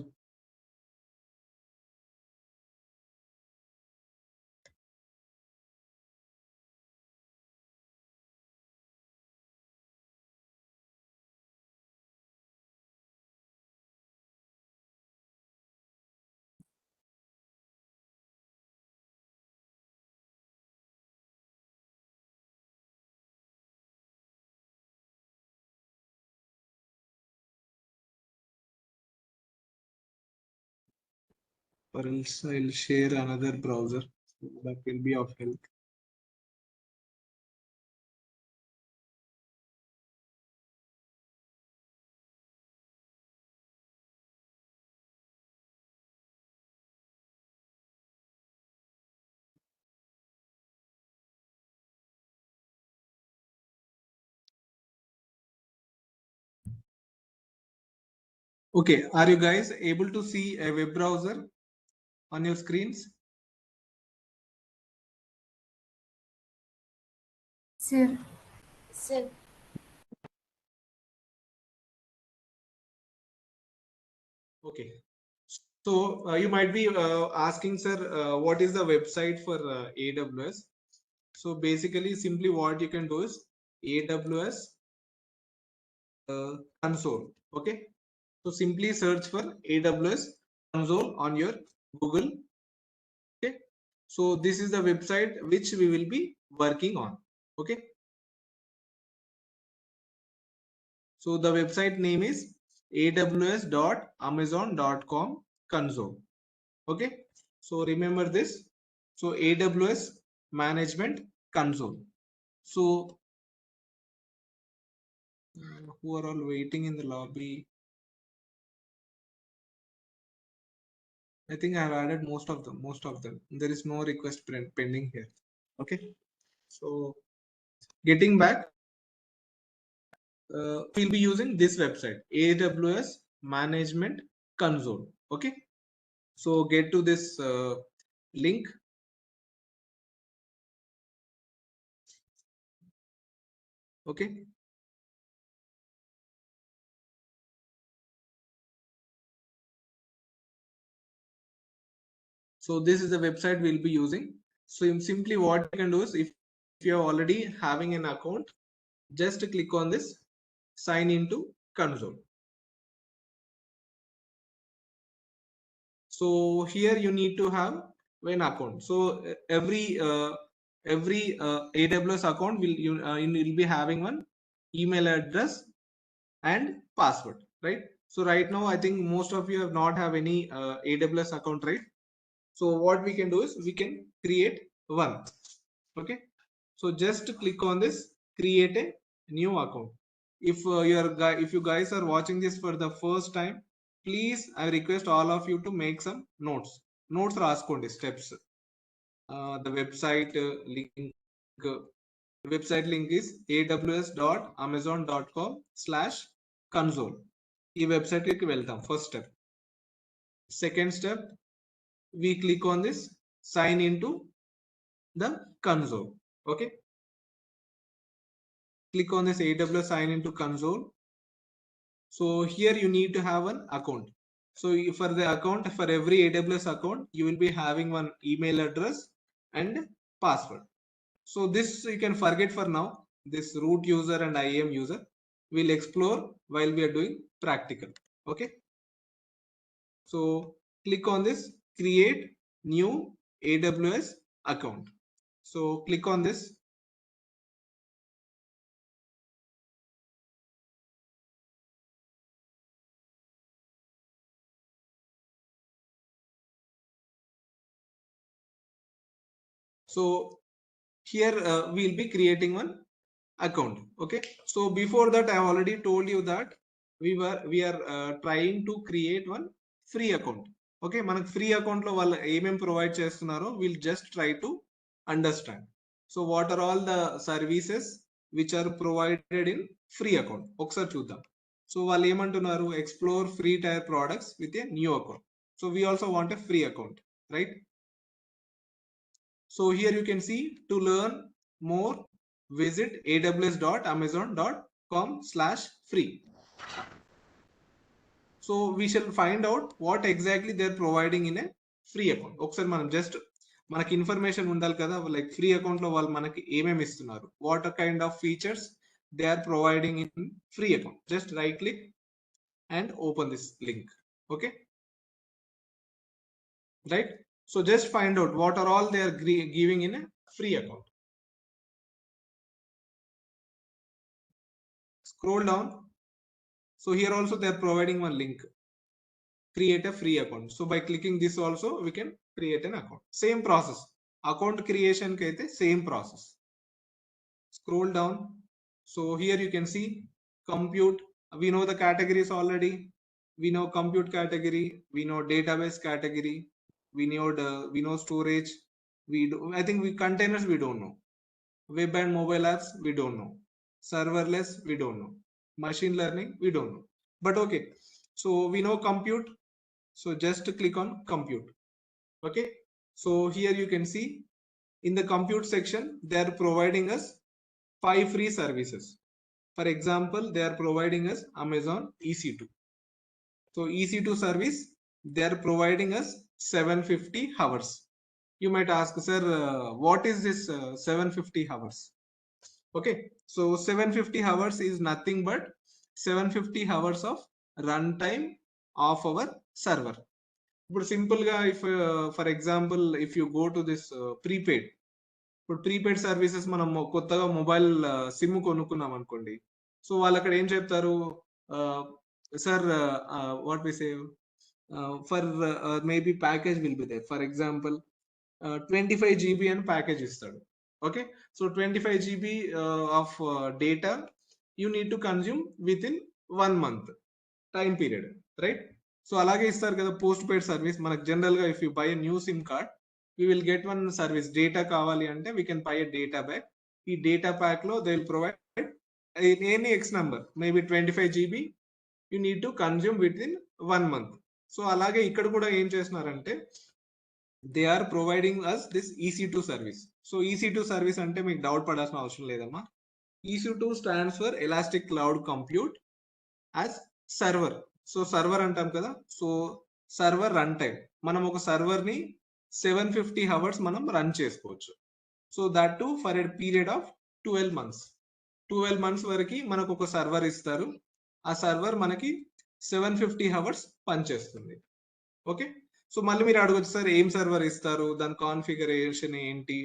A: or else I'll share another browser that will be of help. Okay, are you guys able to see a web browser on your screens?
C: Sir.
B: Sir.
A: Okay. So you might be asking, sir, what is the website for AWS? So basically, simply what you can do is AWS console. Okay. So simply search for AWS console on your Google. Okay. So this is the website which we will be working on. Okay. So the website name is aws.amazon.com console. Okay. So remember this. So AWS management console. So who are all waiting in the lobby? I think I have added most of them. Most of them. There is no request pending here. Okay. So getting back, we'll be using this website, AWS Management Console. Okay. So get to this link. Okay. So this is the website we'll be using. So simply what you can do is if you're already having an account, just click on this sign into console. So here you need to have an account. So every AWS account will be having one email address and password, right? So right now I think most of you have not have any AWS account, right? So what we can do is we can create one. Okay. So just click on this create a new account. If if you guys are watching this for the first time, please I request all of you to make some notes రాసుకోండి steps. The website link is aws.amazon.com/console. ఈ website కి వెళ్తాం. First step. Second step, we click on this sign into the console. Okay. Click on this AWS sign into console. So here you need to have an account. So for the account, for every AWS account, you will be having one email address and password. So this you can forget for now. This root user and IAM user we'll explore while we are doing practical. Okay. So click on this create new AWS account. So click on this. So here we'll be creating one account. Okay. So before that I already told you that we are trying to create one free account. Okay. మనకు free account లో వాళ్ళు ఏమేం provide చేస్తున్నారో we'll just try to understand. So what are all the services which are provided in free account ఒకసారి చూద్దాం. So వాళ్ళు ఏమంటున్నారు explore free tier products with a new account. So we also want a free account, right? So here you can see to learn more, visit aws.amazon.com/free. So we shall find out what exactly they're providing in a free account. ఒకసారి మనం just మనకి information ఉండాలి కదా, like free account లో వాళ్ళు మనకి ఏమేమి ఇస్తున్నారు, what kind of features they are providing in free account. Just right click and open this link. Okay. Right. So just find out what are all they are giving in a free account. Scroll down. So here also they are providing one link. create a free account. So by clicking this also, we can create an account. Same process. Account creation kaite same process. Scroll down. So here you can see compute. We know the categories already. We know compute category. We know database category. We know storage. I think we containers we don't know. Web and mobile apps we don't know. Serverless we don't know. Machine learning we don't know. But okay. So we know compute. So just click on compute. Okay. So here you can see in the compute section, they are providing us 5 free services. For example, they are providing us Amazon EC2. So EC2 service, they are providing us 750 hours. You might ask, sir, what is this 750 hours? Okay, so 750 hours is nothing but 750 hours of runtime of our server. But simple గా if for example if you go to this prepaid, ఇప్పుడు prepaid services మనం కొత్తగా mobile SIM కొనుక్కున్నాం అనుకోండి, so వాళ్ళు అక్కడ ఏం చెప్తారు, sir what we say for maybe package will be there, for example 25 GB అని ప్యాకేజ్ ఇస్తాడు. Okay, so 25 GB of data you need to consume within 1 month time period, right? So అలాగే ఇస్తారు కదా postpaid service. మనకు general గా if you buy new SIM card we will get one service. Data కావాలి అంటే we can buy a data pack. ఈ data pack లో they will provide any X number, maybe 25 GB you need to consume within 1 month. So అలాగే ఇక్కడ కూడా ఏం చేస్తున్నారంటే they are providing us this EC2 service. So EC2 service అంటే మీకు doubt పడాల్సిన అవసరం లేదమ్మా. EC2 stands for Elastic Cloud Compute as server. So server అంటాం కదా, సో సర్వర్ రన్ టైం. మనం ఒక సర్వర్ ని 750 hours మనం రన్ చేసుకోవచ్చు. So that to for a period of 12 months. 12 months వరకు మనకు ఒక సర్వర్ ఇస్తారు. ఆ సర్వర్ మనకి 750 hours పనిచేస్తుంది. ఓకే, సో మళ్ళీ మీరు అడగొచ్చు, సార్ ఏం సర్వర్ ఇస్తారు, దాని కాన్ఫిగరేషన్ ఏంటి,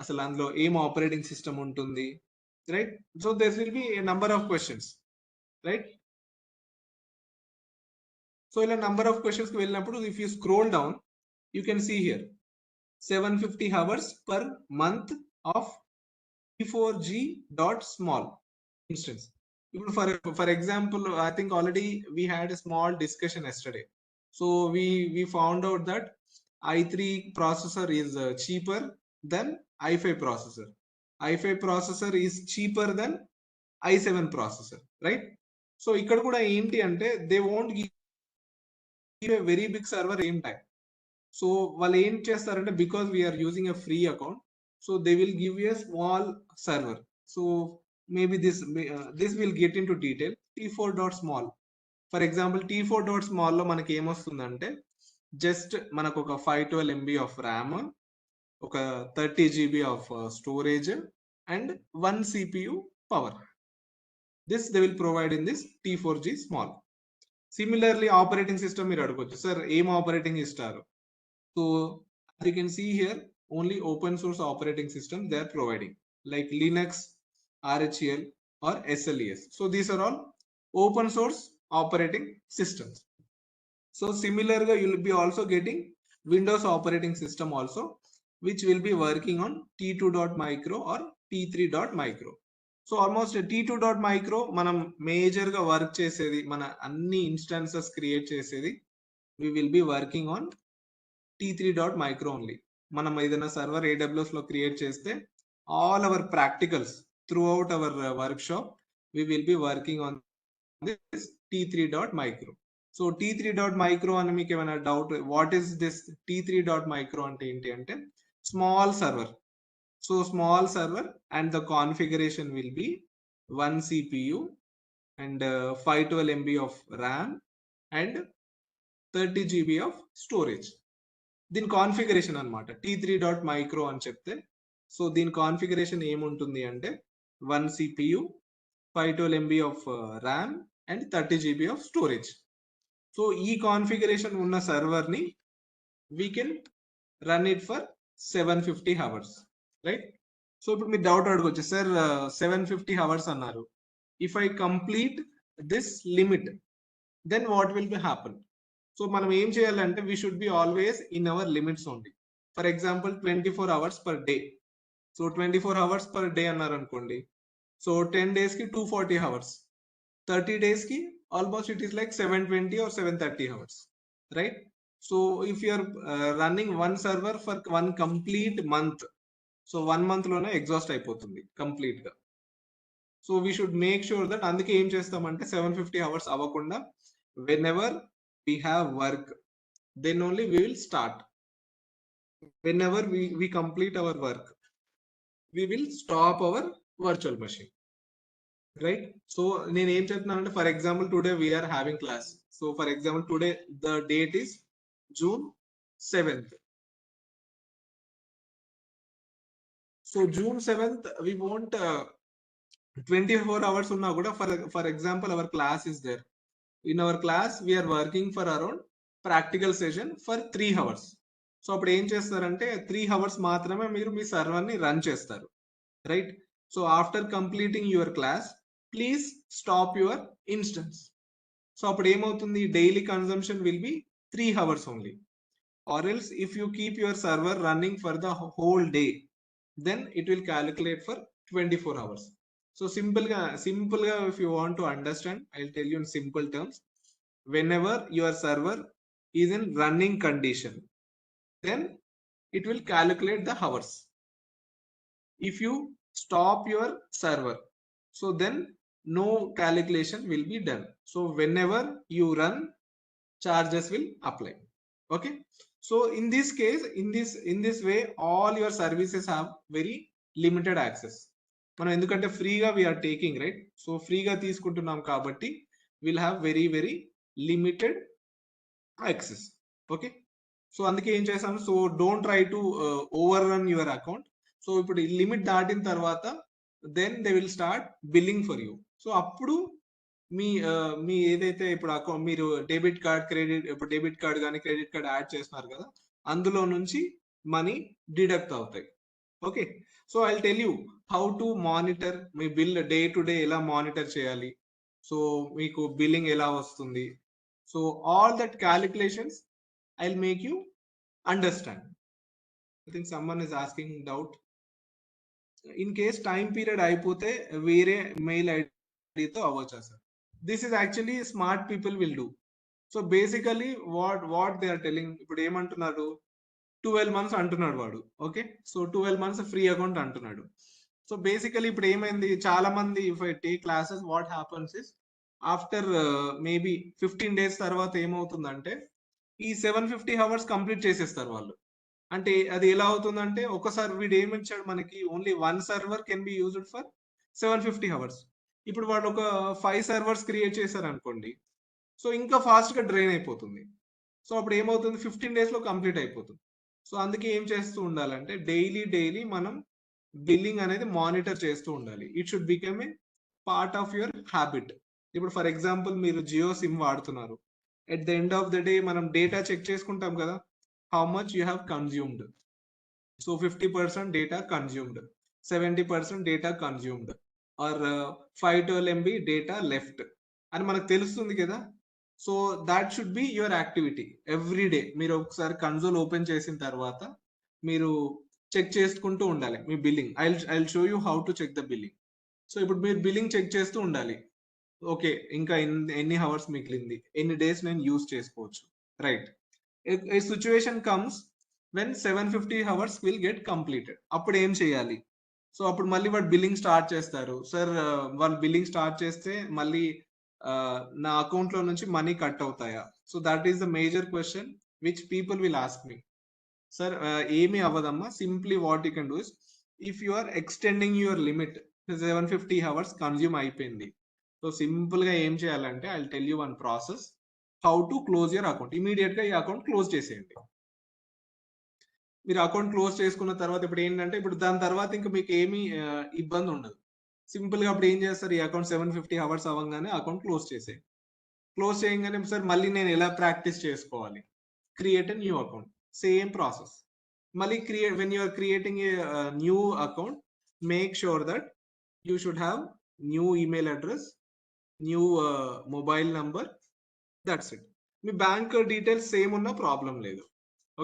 A: అసలు అందులో ఏం ఆపరేటింగ్ సిస్టమ్ ఉంటుంది, right? So there will be a number of questions, right? So ఇలా నంబర్ ఆఫ్ క్వశ్చన్స్ కి వెళ్ళినప్పుడు if you scroll down you can see here 750 hours per month of T4G dot small instance. Even for example, I think already we had a small discussion yesterday. So we found out that i3 processor is cheaper than i5 processor. i5 processor is cheaper than i7 processor, right? So ikkada kuda enti ante they won't give a very big server same time. So వాళ్ళు ఏం చేస్తారంటే because we're using a free account, so they will give you small server. So maybe this will get into detail. T4.small, for example T4.small లో మనకి ఏమొస్తుందంటే just మనకు ఒక 512 MB of RAM, ఒక 30 GB of storage and 1 CPU power. This they will provide in this T4G small. Similarly operating system మీరు అడగొచ్చు, sir ఏం operating ఇస్తారు? So as you can see here, only open source operating system they are providing, like Linux, RHEL or SLES. So these are all open source operating systems. So similarly, you will be also getting Windows operating system also, which will be working on T2.micro or T3.micro. So almost T2.micro మనం major గా work చేసేది, మన అన్ని instances create చేసేది we will be working on T3.micro only. మనం ఏదైనా server AWS లో create చేస్తే all our practicals throughout our workshop we will be working on this T3.micro. So T3.micro అని మీకు ఏమైనా doubt, what is this T3.micro అంటే ఏంటి అంటే small server. So small server and the configuration will be 1 CPU and 512 MB of RAM and 30 GB of storage. దీని configuration అనమాట T3.micro అని చెప్తే. సో దీని కాన్ఫిగరేషన్ ఏముంటుంది అంటే 1 CPU, 512 MB of RAM and 30 GB of storage. So ఈ configuration ఉన్న server ని we can run it for 750 hours, right? So ఇప్పుడు మీరు డౌట్ అడగొచ్చు, సార్ 750 hours అన్నారు, if I complete this limit then what will be happen? So మనం ఏం చేయాలంటే we should be always in our limits only. For example 24 hours per day. సో 24 hours per day అన్నారు అనుకోండి. సో 10 days కి 240 hours, 30 days ki almost it is like 720 or 730 hours, right? So if you are running one server for one complete month, so 1 month lone exhaust అయిపోతుంది complete గా. So we should make sure that అందుకే ఏం చేస్తామంటే 750 hours అవ్వకుండా whenever we have work, then only we will start. Whenever we complete our work, we will stop our virtual machine. Right? So నేను ఏం చెప్తున్నానంటే for example today we're having class. So for example today the date is June 7th. సో June 7th we won't 24 hours ఉన్నా కూడా for example our class is there. In our class we're working for around practical session for 3 hours. So అప్పుడు ఏం చేస్తారంటే 3 hours మాత్రమే మీరు మీ సర్వర్ని రన్ చేస్తారు, right? So after completing your class please stop your instance. So అప్పుడు ఏమవుతుంది, daily consumption will be 3 hours only. Or else if you keep your server running for the whole day, then it will calculate for 24 hours. So simple గా if you want to understand, I will tell you in simple terms. whenever your server is in running condition, then it will calculate the hours. If you stop your server, so then no calculation will be done. So whenever you run, charges will apply. Okay, so in this case, in this way, all your services have very limited access. మనం ఎందుకంటే ఫ్రీగా we are taking, right? So ఫ్రీగా తీసుకుంటున్నాం కాబట్టి will have very very limited access. Okay, so అందుకే ఏం చేసాము, so don't try to overrun your account. So ఇప్పుడు ఈ లిమిట్ దాటిన తర్వాత then they will start billing for you. So అప్పుడు మీ ఏదైతే ఇప్పుడు అకౌంట్ మీరు డెబిట్ కార్డ్ క్రెడిట్, ఇప్పుడు డెబిట్ కార్డ్ కానీ క్రెడిట్ కార్డ్ యాడ్ చేస్తున్నారు కదా, అందులో నుంచి మనీ డిడక్ట్ అవుతాయి. Okay, so I will tell you how to monitor me bill day to day, ఎలా మానిటర్ చేయాలి, సో మీకు బిల్లింగ్ ఎలా వస్తుంది. So all that calculations I will make you understand. I think someone is asking doubt. In case time period అయిపోతే వేరే mail ఐడితో అవ్వచ్చా sir? This is actually smart people will do. So basically what they are telling, ఇప్పుడు ఏమంటున్నారు, 12 months అంటున్నాడు వాడు. Okay, so 12 months free account అంటున్నాడు. So basically ఇప్పుడు ఏమైంది, చాలా మంది if I take classes, what happens is after maybe 15 days తర్వాత ఏమవుతుందంటే ఈ 750 hours కంప్లీట్ చేసేస్తారు వాళ్ళు. అంటే అది ఎలా అవుతుందంటే, ఒకసారి వీడు ఏమిచ్చాడు మనకి, only 1 server can be used for 750 hours. ఇప్పుడు వాళ్ళు ఒక 5 servers క్రియేట్ చేశారు అనుకోండి, సో ఇంకా ఫాస్ట్ గా డ్రైన్ అయిపోతుంది. సో అప్పుడు ఏమవుతుంది, 15 days లో కంప్లీట్ అయిపోతుంది. సో అందుకే ఏం చేస్తూ ఉండాలంటే డైలీ మనం బిల్లింగ్ అనేది మానిటర్ చేస్తూ ఉండాలి. It should become a part of your habit. ఇప్పుడు ఫర్ ఎగ్జాంపుల్ మీరు జియో సిమ్ వాడుతున్నారు, at the end of the day మనం డేటా చెక్ చేసుకుంటాం కదా, how much you have consumed. So 50% data consumed, 70% data consumed, or 512 MB data left అని మనకు తెలుస్తుంది కదా. So that should be your activity every day. మీరు ఒకసారి కన్సోల్ ఓపెన్ చేసిన తర్వాత మీరు చెక్ చేసుకుంటూ ఉండాలి మీ billing. I show you how to check the billing. So ఇప్పుడు మీరు బిల్లింగ్ చెక్ చేస్తూ ఉండాలి. ఓకే, ఇంకా ఎన్ని అవర్స్ మిగిలింది, ఎన్ని డేస్ నేను యూజ్ చేసుకోవచ్చు, right? A situation comes when 750 hours will get completed, అప్పుడు ఏం చేయాలి? సో అప్పుడు మళ్ళీ వాడు బిల్లింగ్ స్టార్ట్ చేస్తారు. సార్ వాళ్ళు బిల్లింగ్ స్టార్ట్ చేస్తే మళ్ళీ నా అకౌంట్ లో నుంచి మనీ కట్ అవుతాయా? So that is the major question which people will ask me. Sir ఏమీ అవ్వదమ్మా, simply what you can do is, if you are extending your limit, 750 hours consume అయిపోయింది. So simple గా ఏం చేయాలంటే I tell you one process how to close your account. Immediate గా ఈ account close చేసేయండి. మీరు అకౌంట్ క్లోజ్ చేసుకున్న తర్వాత ఇప్పుడు ఏంటంటే, ఇప్పుడు దాని తర్వాత ఇంకా మీకు ఏమీ ఇబ్బంది ఉండదు. సింపుల్ గా అప్పుడు ఏం చేస్తారు, ఈ అకౌంట్ 750 hours అవ్వగానే అకౌంట్ క్లోజ్ చేసేయండి. క్లోజ్ చేయగానే సార్ మళ్ళీ నేను ఎలా ప్రాక్టీస్ చేసుకోవాలి, create a new account, same process. మళ్ళీ when you are creating a new account, make sure that you should have new email address, new mobile number, that's it. మీ bank details same ఉన్న problem లేదు.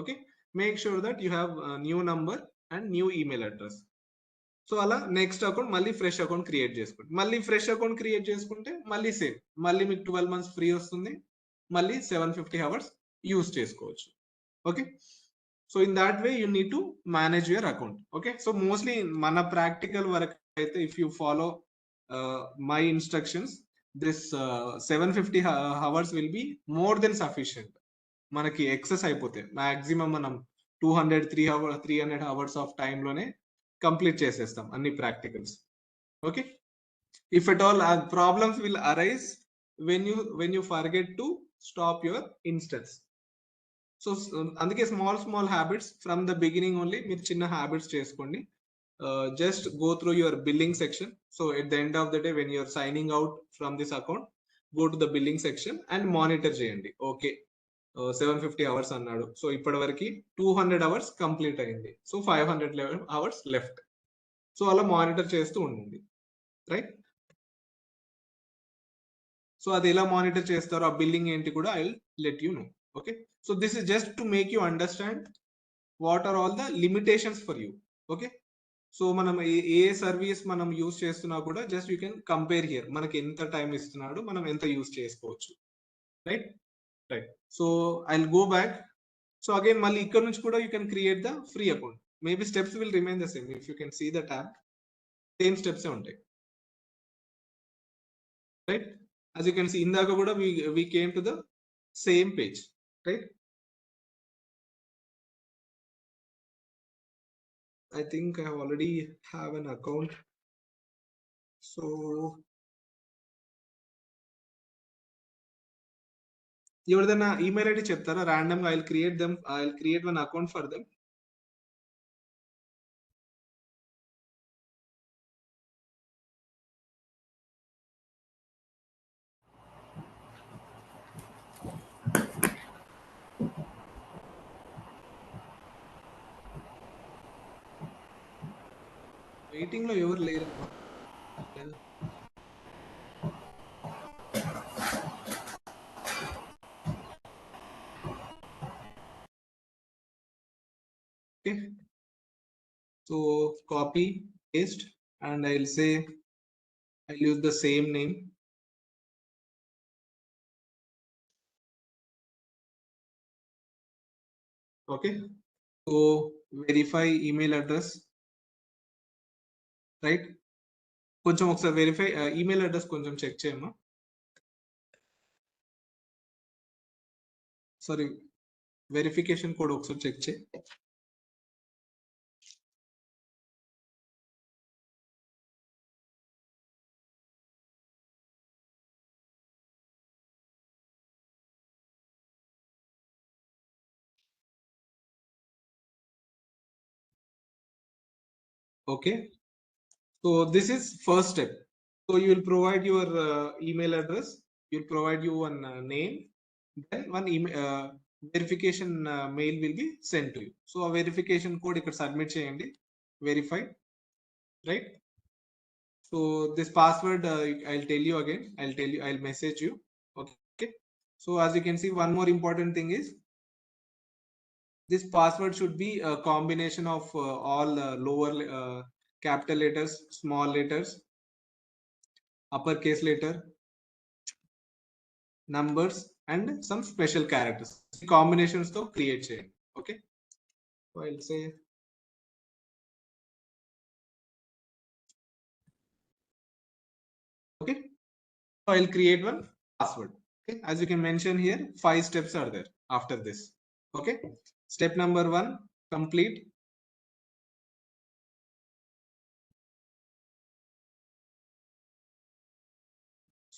A: Okay, make sure that you have new number and new email address. So అలా next account మళ్ళీ fresh account create చేసుకోండి. మళ్ళీ fresh account create చేసుకుంటే మళ్ళీ same, మళ్ళీ మీకు 12 months ఫ్రీ వస్తుంది, మళ్ళీ 750 hours యూస్ చేసుకోవచ్చు. Okay, so in that way you need to manage your account. Okay, so mostly మన ప్రాక్టికల్ వర్క్ అయితే if you follow my instructions, this 750 hours will be more than sufficient. మనకి excess అయిపోతాయి. Maximum మనం 300 hours of time లోనే complete చేసేస్తాం అన్ని practicals. Okay, if at all problems will arise when you forget to stop your instance. So అందుకే small habits from the beginning only మీరు చిన్న habits చేసుకోండి. Just go through your billing section. So at the end of the day when you're signing out from this account, go to the billing section and monitor చేయండి. Okay, 750 hours అన్నాడు, so ఇప్పటి వరకు 200 hours complete అయింది, so 511 hours left. So అలా monitor చేస్తూ ఉండండి, right? So అది ఎలా మానిటర్ చేస్తారో, ఆ బిల్లింగ్ ఏంటి కూడా I will let you know. Okay, so this is just to make you understand what are all the limitations for you. Okay, so మనం ఏ సర్వీస్ మనం యూస్ చేస్తున్నా కూడా just you can compare here, మనకి ఎంత time ఇస్తున్నాడు, మనం ఎంత యూస్ చేసుకోవచ్చు, right? Right, so I will go back. So again మళ్ళీ ఇక్కడ నుంచి కూడా you can create the free account. Maybe steps will remain the same. If you can see the tab, same steps ఉంటాయి, right? as you can see, ఇందాక కూడా we came to the same page, right? I think I already have an account, so ఎవరిదైనా email ID చెప్తారా random గా? I will create one account for them. Waiting లో ఎవరు లేరు. Okay, so copy, paste, and I'll say I'll use the same name. Okay, so verify email address, right? కొంచెం ఒకసారి verify email address కొంచెం check చేయమ్మా. Sorry, verification code ఒకసారి check చేయి. Okay, so this is first step. So you will provide your email address, you'll provide you one name, then one email verification mail will be sent to you. So a verification code ikkada submit cheyandi, verified, right? So this password I'll tell you again, I'll message you. Okay, so as you can see, one more important thing is this password should be a combination of all lower capital letters, small letters, uppercase letter, numbers, and some special characters. Combinations to create chain. Okay, so I'll say okay, so I'll create one password. Okay, as you can mention here, 5 steps are there after this. Okay, step number 1 complete.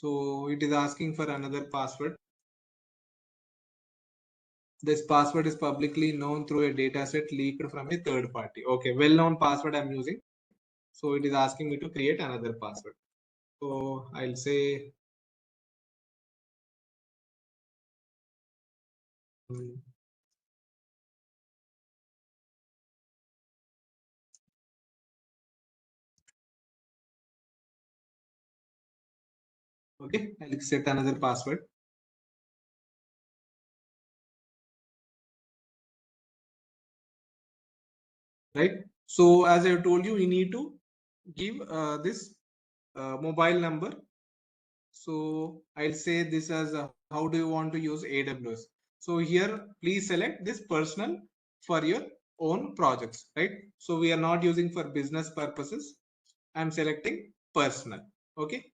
A: So it is asking for another password. This password is publicly known through a dataset leaked from a third party. Okay, well-known password I'm using. So it is asking me to create another password. So I'll say okay, I'll set another password. right? So as I told you, you need to give this mobile number. So I'll say this as how do you want to use AWS. So here, please select this personal for your own projects, right? So we are not using for business purposes. I'm selecting personal. Okay.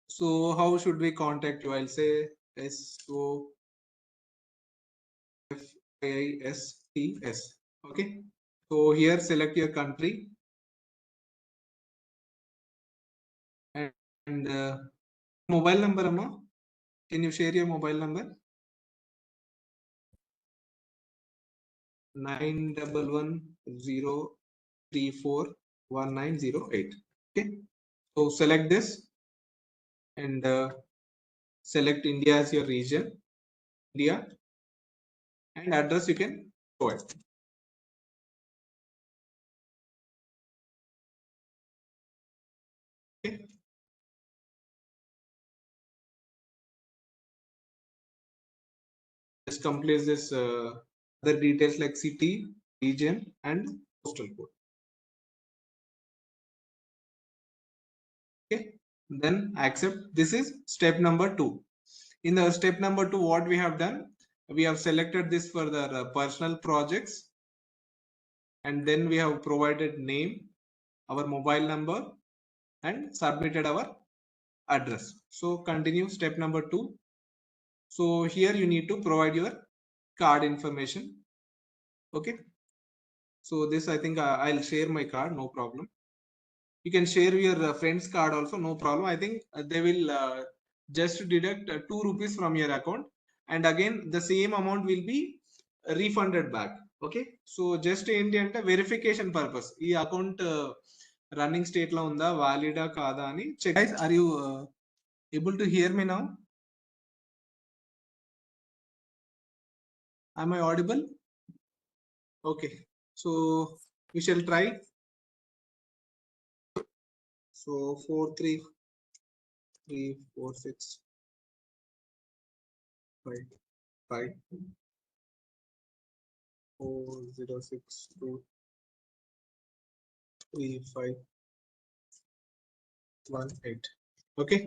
A: So how should we contact you? I'll say SOFISTS. Okay. So here select your country and mobile number, Amma. Can you share your mobile number? 9110341908. Okay. So select this and select India as your region, India, and address you can provide. Okay. Just complete this other details like city, region, and postal code. Okay. Then accept. This is step number 2. In the step number 2, what we have done, we have selected this for the personal projects, and then we have provided name, our mobile number, and submitted our address. So continue step number 2. So here you need to provide your card information. Okay. So this I think I'll share my card, no problem. You can share your friend's card also, no problem. I think they will just deduct 2 rupees from your account, and again the same amount will be refunded back. Okay. So just ఏంటి అంటే verification purpose ఈ account running state లో ఉందా వాలిడా కాదా అని check. Guys, are you able to hear me now? Am I audible? Okay. So we shall try. So 434565540623518. Okay.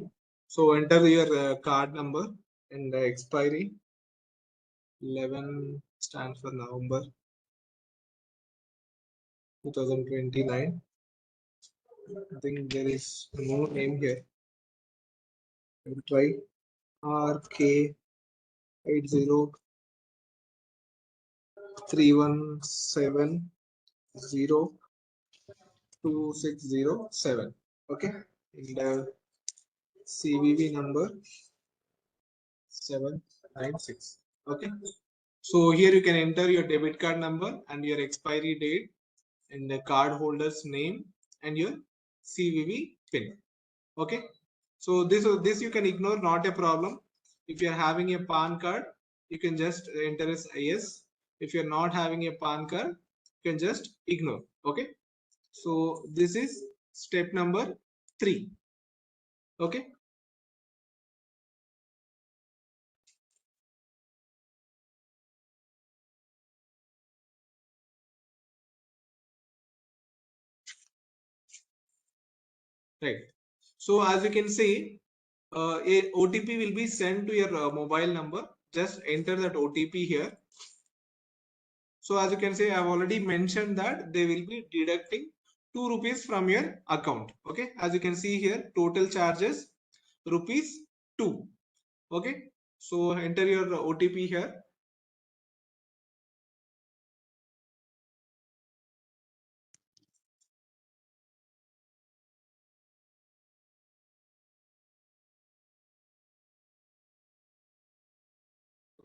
A: So enter your card number and the expiry 11 stands for November 2029. I think there is no name here. I will try RK8031702607. Okay. And CVV number 796. Okay. So here you can enter your debit card number and your expiry date and the card holder's name and your CVV pin. Okay. So this you can ignore, not a problem. If you are having a PAN card, you can just enter as yes. If you are not having a PAN card, you can just ignore. Okay. So this is step number 3. Okay. Right. So as you can see, a OTP will be sent to your mobile number. Just enter that OTP here. So as you can see, I have already mentioned that they will be deducting 2 rupees from your account. Okay. As you can see here, total charges rupees 2. Okay. So enter your OTP here.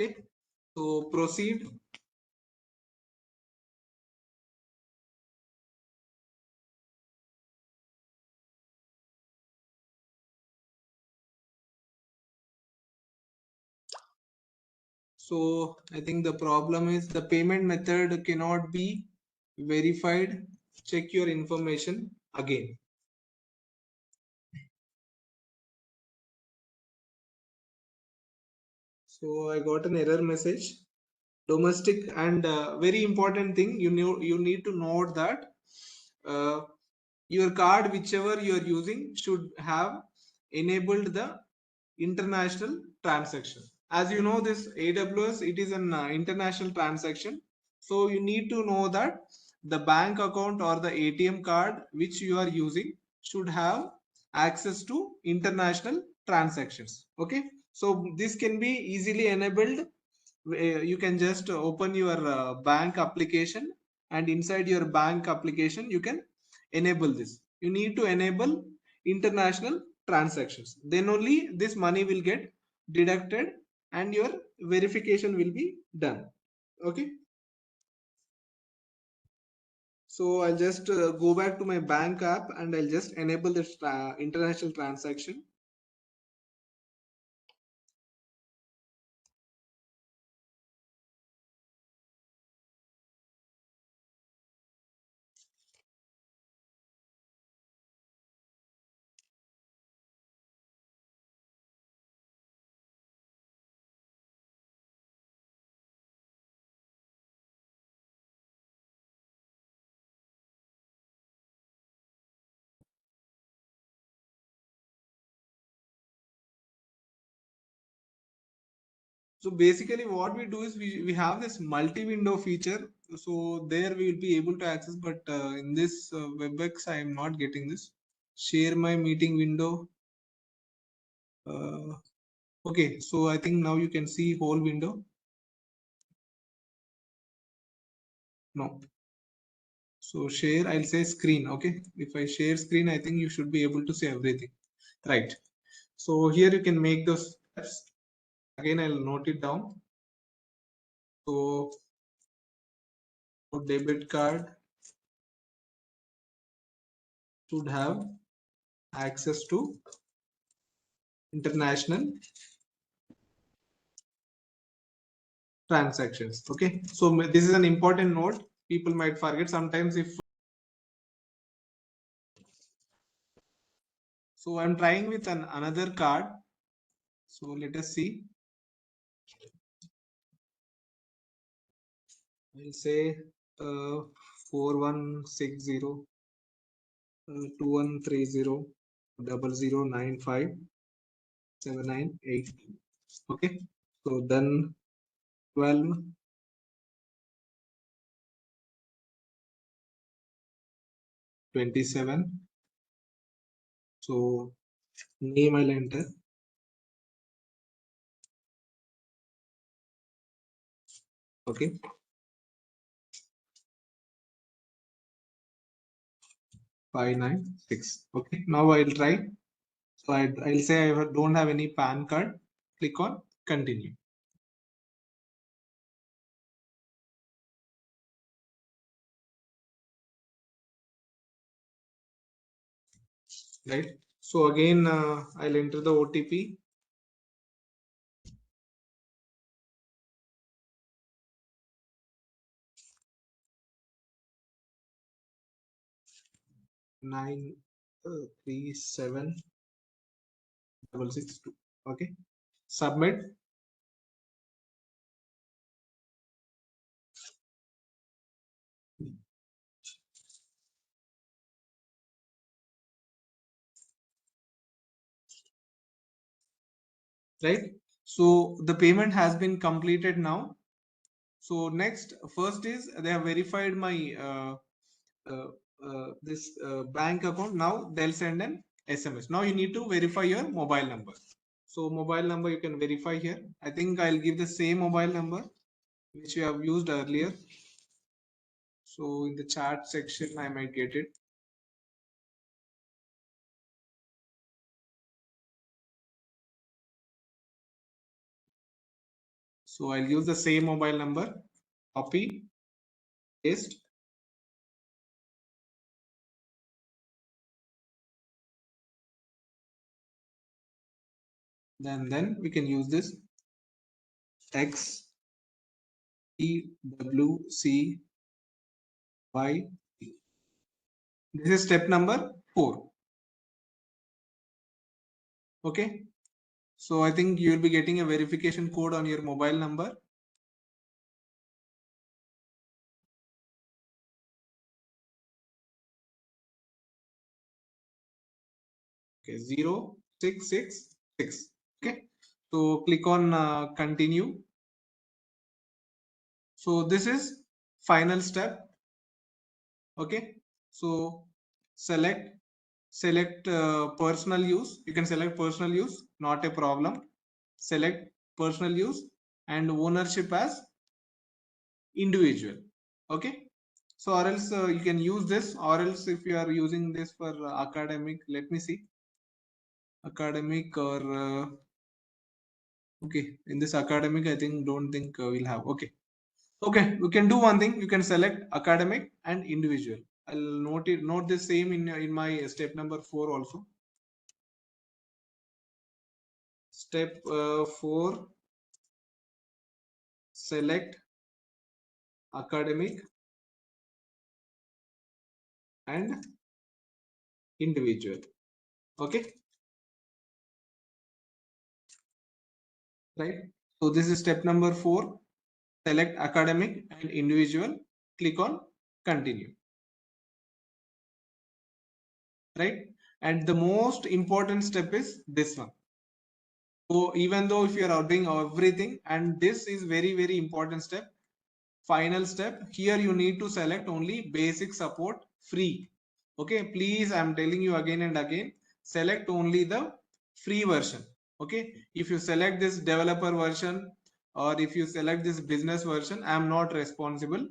A: Okay. So proceed. So I think the problem is the payment method cannot be verified. Check your information again. So I got an error message. domestic, and very important thing, you need to note that uh, your card whichever you are using should have enabled the international transaction. As you know, this AWS, it is an international transaction. So you need to know that the bank account or the ATM card which you are using should have access to international transactions. Okay. So this can be easily enabled. You can just open your bank application, and inside your bank application you can enable this. You need to enable international transactions, then only this money will get deducted and your verification will be done. Okay, so I'll just go back to my bank app and I'll just enable this international transaction. So basically what we do is we have this multi-window feature. So there we will be able to access, but in this WebEx, I am not getting this. Share my meeting window. Okay, so I think now you can see whole window. No. So share, I'll say screen. Okay, if I share screen, I think you should be able to see everything. Right. So here you can make those steps. Again, I'll note it down. So debit card should have access to international transactions. Okay, so this is an important note. People might forget sometimes. If so, I'm trying with another card. So let us see. I'll say 4160 2130 0095 798. Okay, so then 12 27. So name I'll enter. Okay, 596. Okay, now I'll try. So I'll say I don't have any PAN card. Click on continue. Right. So again, I'll enter the OTP. Nine 37662. Okay. Submit. Right. So the payment has been completed now. So next, first is they have verified my this bank account. Now they'll send an SMS. Now you need to verify your mobile number. So mobile number you can verify here. I think I'll give the same mobile number which you have used earlier. So in the chat section, I might get it. So I'll use the same mobile number, copy, paste. Then we can use this X E W C Y. This is step number 4. Okay. So I think you will be getting a verification code on your mobile number. Okay, 0666. Okay, so click on continue. So this is final step. Okay, so select personal use. You can select personal use, not a problem. Select personal use and ownership as individual. Okay, so or else you can use this, or else if you are using this for academic, let me see, academic or okay, in this academic I think don't think we'll have. Okay, okay, we can do one thing. You can select academic and individual. I'll note the same in my step number 4 also. Step 4, select academic and individual. Okay, right? So this is step number 4. Select academic and individual. Click on continue. Right? And the most important step is this one. So even though if you are doing everything, and this is very important step, final step, here you need to select only basic support free. Okay, please, I'm telling you again and again, select only the free version. Okay, if you select this developer version or if you select this business version, I'm not responsible.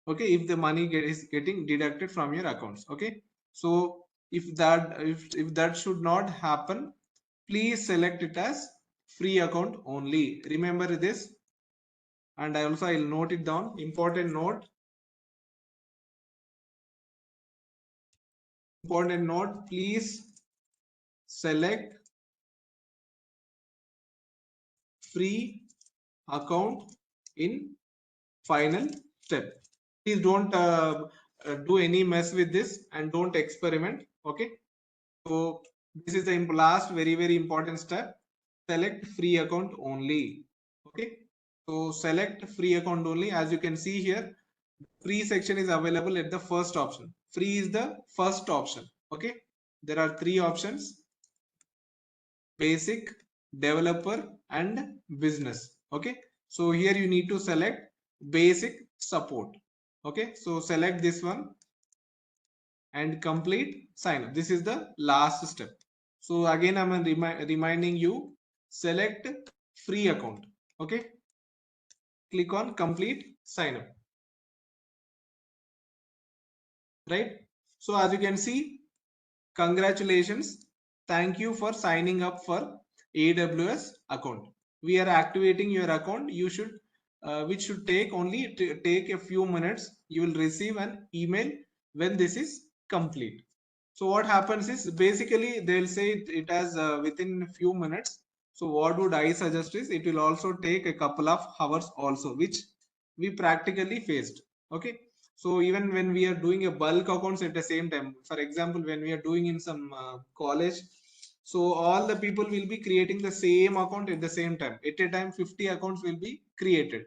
A: Okay, if the money is getting deducted from your accounts. Okay, so if that should not happen, please select it as free account only. Remember this, and I'll note it down. Important note, please select free account in final step. Please don't do any mess with this and don't experiment. Okay, so this is the last very important step. Select free account only. Okay, so select free account only. As you can see here, free section is available at the first option. Free is the first option. Okay, there are 3 options: basic, developer and business. Okay, so here you need to select basic support. Okay, so select this one and complete sign up. This is the last step. So again I'm reminding you, select free account. Okay, click on complete sign up. Right, so as you can see, congratulations, thank you for signing up for AWS account. We are activating your account. You should which should take only take a few minutes. You will receive an email when this is complete. So what happens is, basically they'll say it has within a few minutes. So what would I suggest is, it will also take a couple of hours also, which we practically faced. Okay, so even when we are doing a bulk accounts at the same time, for example, when we are doing in some college, so all the people will be creating the same account at the same time. At a time 50 accounts will be created.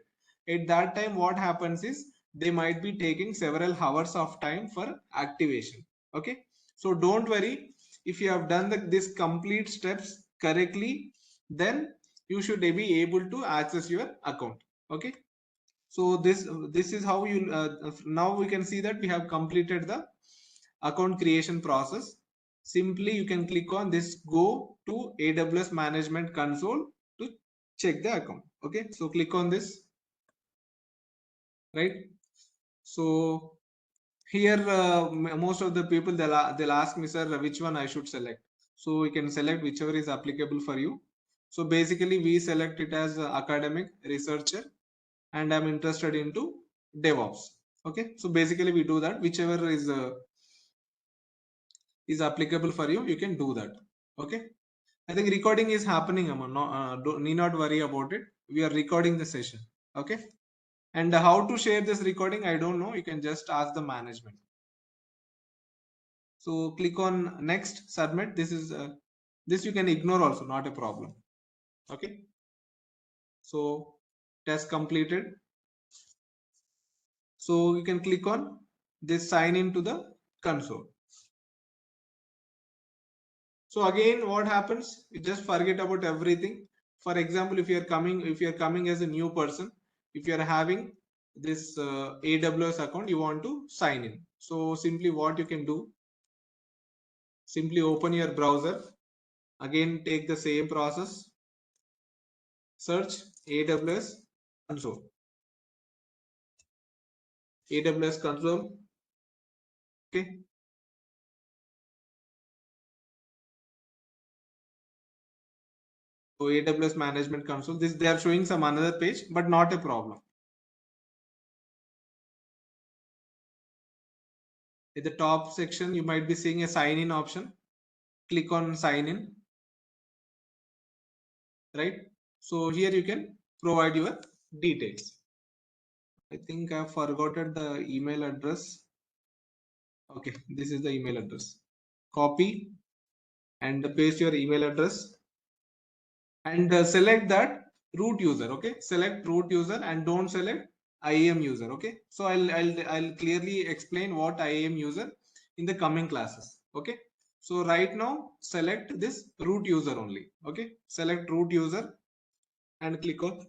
A: At that time what happens is, they might be taking several hours of time for activation. Okay, so don't worry, if you have done this complete steps correctly, then you should be able to access your account. Okay, so this is how you now we can see that we have completed the account creation process. Simply you can click on this, go to AWS management console to check the account. Okay, so click on this. Right, so here most of the people they'll ask me, sir, which one I should select. So we can select whichever is applicable for you. So basically we select it as academic, researcher, and I'm interested into DevOps. Okay, so basically we do that, whichever is applicable for you, you can do that. Okay, I think recording is happening, Aman. No, need not worry about it. We are recording the session. Okay, and how to share this recording, I don't know. You can just ask the management. So click on next, submit. This is this you can ignore also, not a problem. Okay, so test completed. So you can click on this, sign into the console. So again, what happens? You just forget about everything. For example, if you are coming as a new person, if you are having this AWS account, you want to sign in. So simply what you can do, simply open your browser. Again, take the same process. Search AWS console. AWS console. Okay. So AWS management console. This they are showing some another page, but not a problem. At the top section, you might be seeing a sign in option. Click on sign in. Right. So here you can provide your details. I think I forgotten the email address. Okay, this is the email address. Copy and paste your email address and select that root user. Okay, select root user and don't select IAM user. Okay, so I'll clearly explain what IAM user in the coming classes. Okay, so right now select this root user only. Okay, select root user and click on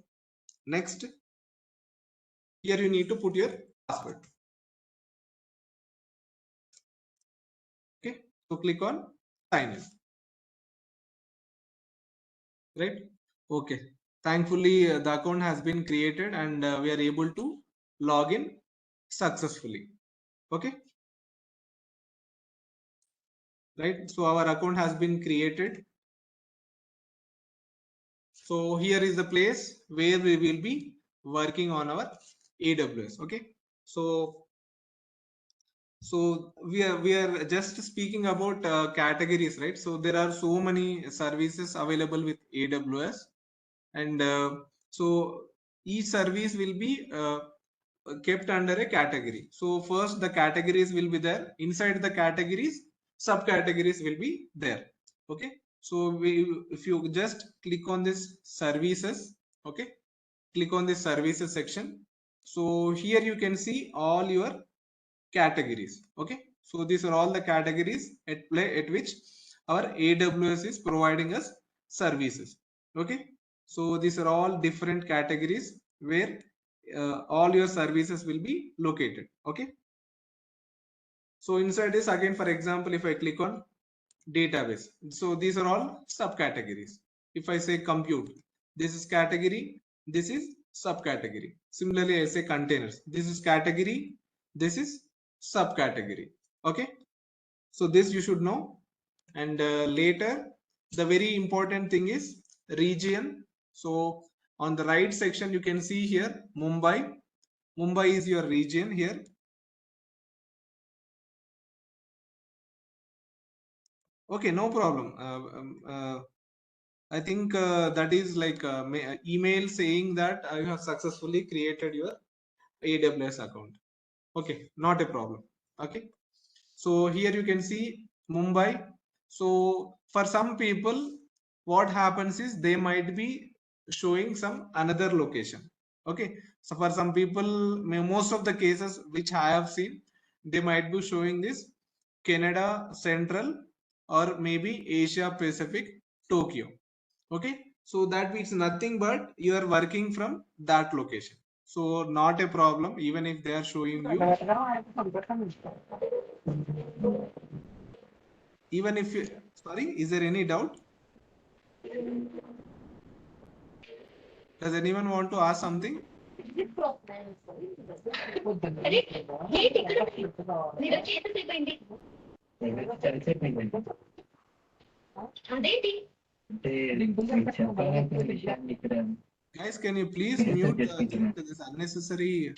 A: next. Here you need to put your password. Okay, so click on sign in. Right. Okay, thankfully the account has been created and we are able to log in successfully. Okay, right, so our account has been created. So here is the place where we will be working on our AWS. Okay, so we are just speaking about categories, right? So there are so many services available with AWS, and so each service will be kept under a category. So first the categories will be there. Inside the categories, subcategories will be there. Okay, so if you just click on this services, okay, click on this services section. So here you can see all your categories. Okay, so these are all the categories at play at which our AWS is providing us services. Okay, so these are all different categories where all your services will be located. Okay, so inside this, again, for example, if I click on database, so these are all subcategories. If I say compute, this is category, this is subcategory. Similarly, I say containers, this is category, this is subcategory. Okay, so this you should know. And later, the very important thing is region. So on the right section you can see here Mumbai is your region here. Okay, no problem. I think that is like email saying that you have successfully created your AWS account. Okay, not a problem. Okay, so here you can see Mumbai. So for some people, what happens is they might be showing some another location. Okay, so for some people, most of the cases which I have seen, they might be showing this Canada Central or maybe Asia Pacific Tokyo. Okay, so that means nothing but you are working from that location. So not a problem even if they are showing you, even if you, sorry, is there any doubt? Does anyone want to ask something? Guys, can you please mute this unnecessary?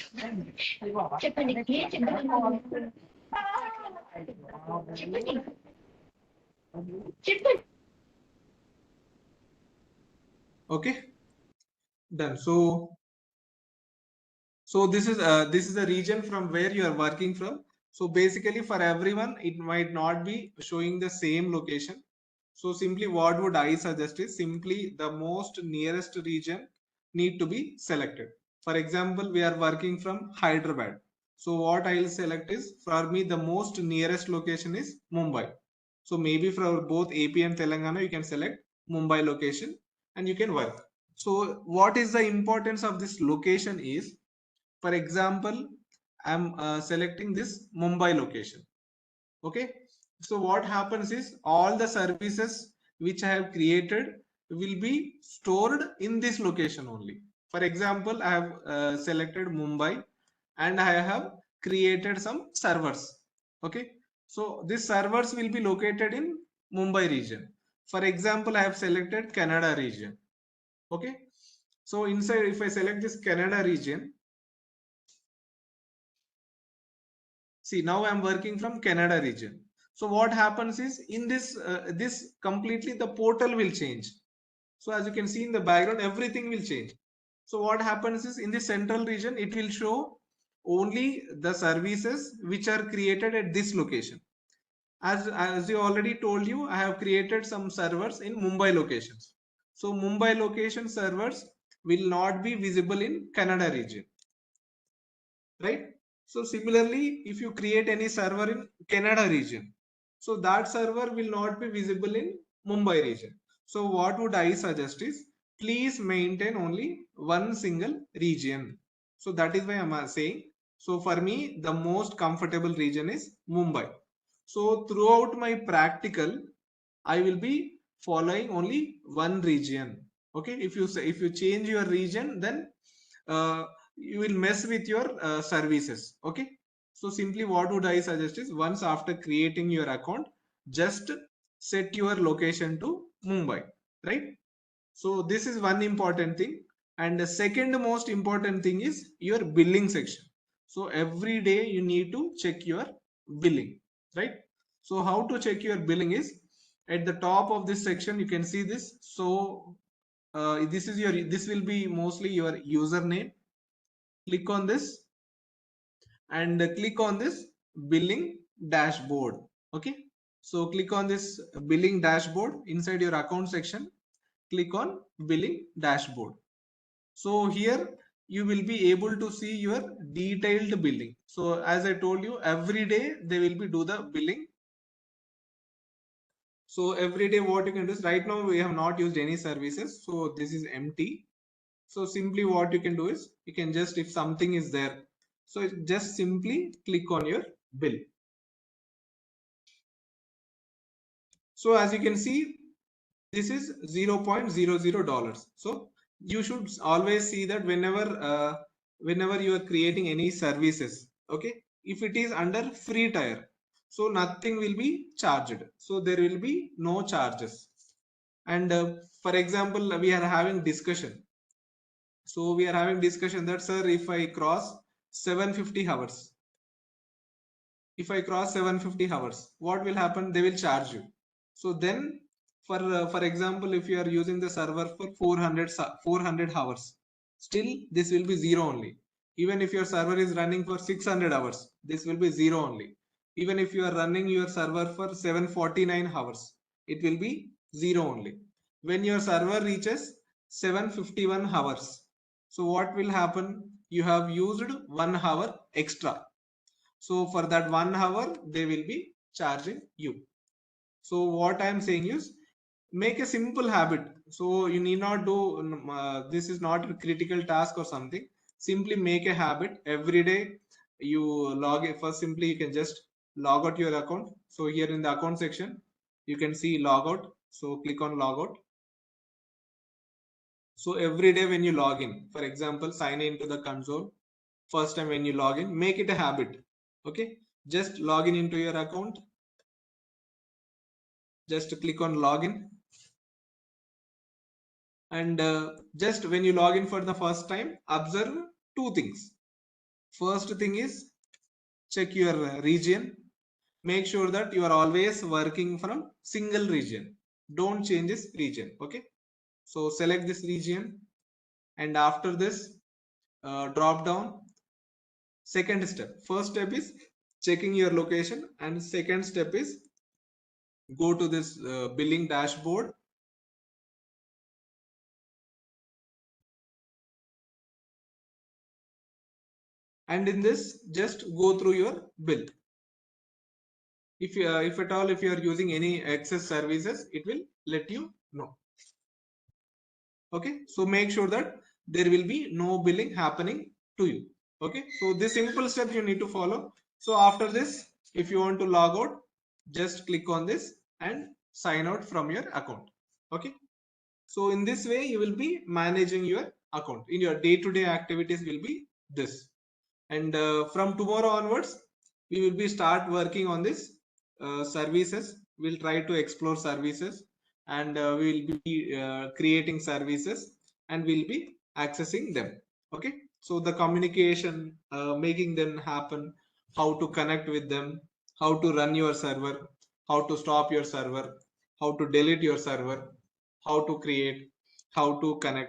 A: Okay, done. So this is a region from where you are working from. So basically for everyone it might not be showing the same location. So simply what would I suggest is simply the most nearest region need to be selected. For example, we are working from Hyderabad. So what I'll select is, for me the most nearest location is Mumbai. So maybe for both AP and Telangana, you can select Mumbai location and you can work. So what is the importance of this location is, for example, I'm selecting this Mumbai location. Okay. So what happens is all the services which I have created will be stored in this location only. For example, I have selected Mumbai and I have created some servers. Okay. So these servers will be located in Mumbai region. For example, I have selected Canada region. Okay. So inside, if I select this Canada region, see, now I'm working from Canada region. So what happens is in this completely the portal will change. So as you can see in the background, everything will change. So what happens is in the central region, it will show only the services which are created at this location. As you already told you, I have created some servers in Mumbai locations. So Mumbai location servers will not be visible in Canada region, right? So similarly, if you create any server in Canada region, so that server will not be visible in Mumbai region. So what would I suggest is, please maintain only one single region. So that is why I'm saying, so for me, the most comfortable region is Mumbai. So throughout my practical, I will be following only one region. Okay, if you say, if you change your region, then uh, you will mess with your services. Okay, so simply what would I suggest is, once after creating your account, just set your location to Mumbai, right? So this is one important thing. And the second most important thing is your billing section. So every day you need to check your billing, right? So how to check your billing is, at the top of this section you can see this. So this will be mostly your username. Click on this and click on this billing dashboard. Okay, so click on this billing dashboard inside your account section. Click on billing dashboard. So here you will be able to see your detailed billing. So as I told you, every day they will be do the billing. So every day what you can do is, right now we have not used any services, so this is empty. So simply what you can do is, you can just, if something is there, so just simply click on your bill. So as you can see, this is $0.00. So you should always see that whenever you are creating any services, okay, if it is under free tier, so nothing will be charged. So there will be no charges. And for example, we are having discussion. So we are having discussion that, sir, if I cross 750 hours, if I cross 750 hours, what will happen? They will charge you. So then, for example, if you are using the server for 400 hours, still this will be zero only. Even if your server is running for 600 hours, this will be zero only. Even if you are running your server for 749 hours, it will be zero only. When your server reaches 751 hours, so what will happen? You have used 1 hour extra. So for that 1 hour, they will be charging you. So what I am saying is, make a simple habit. So you need not do this is not a critical task or something. Simply make a habit every day. You log in first. Simply you can just log out your account. So here in the account section, you can see log out. So click on log out. So every day when you log in, for example, sign into the console. First time when you log in, make it a habit. Okay, just log in into your account. Just click on login, and just when you log in for the first time, observe two things. First thing is, check your region. Make sure that you are always working from single region. Don't change this region. Okay, so select this region, and after this drop down. Second step, first step is checking your location, and second step is go to this billing dashboard. And in this, just go through your bill. if at all if you are using any excess services, it will let you know. Okay, so make sure that there will be no billing happening to you. Okay, so this simple steps you need to follow. So after this, if you want to log out, just click on this and sign out from your account. Okay, so in this way you will be managing your account. In your day-to-day activities will be this. And from tomorrow onwards we will be start working on this services. We'll try to explore services, and we will be creating services, and we'll be accessing them. Okay, so the communication, making them happen, how to connect with them, how to run your server, how to stop your server, how to delete your server, how to create, how to connect,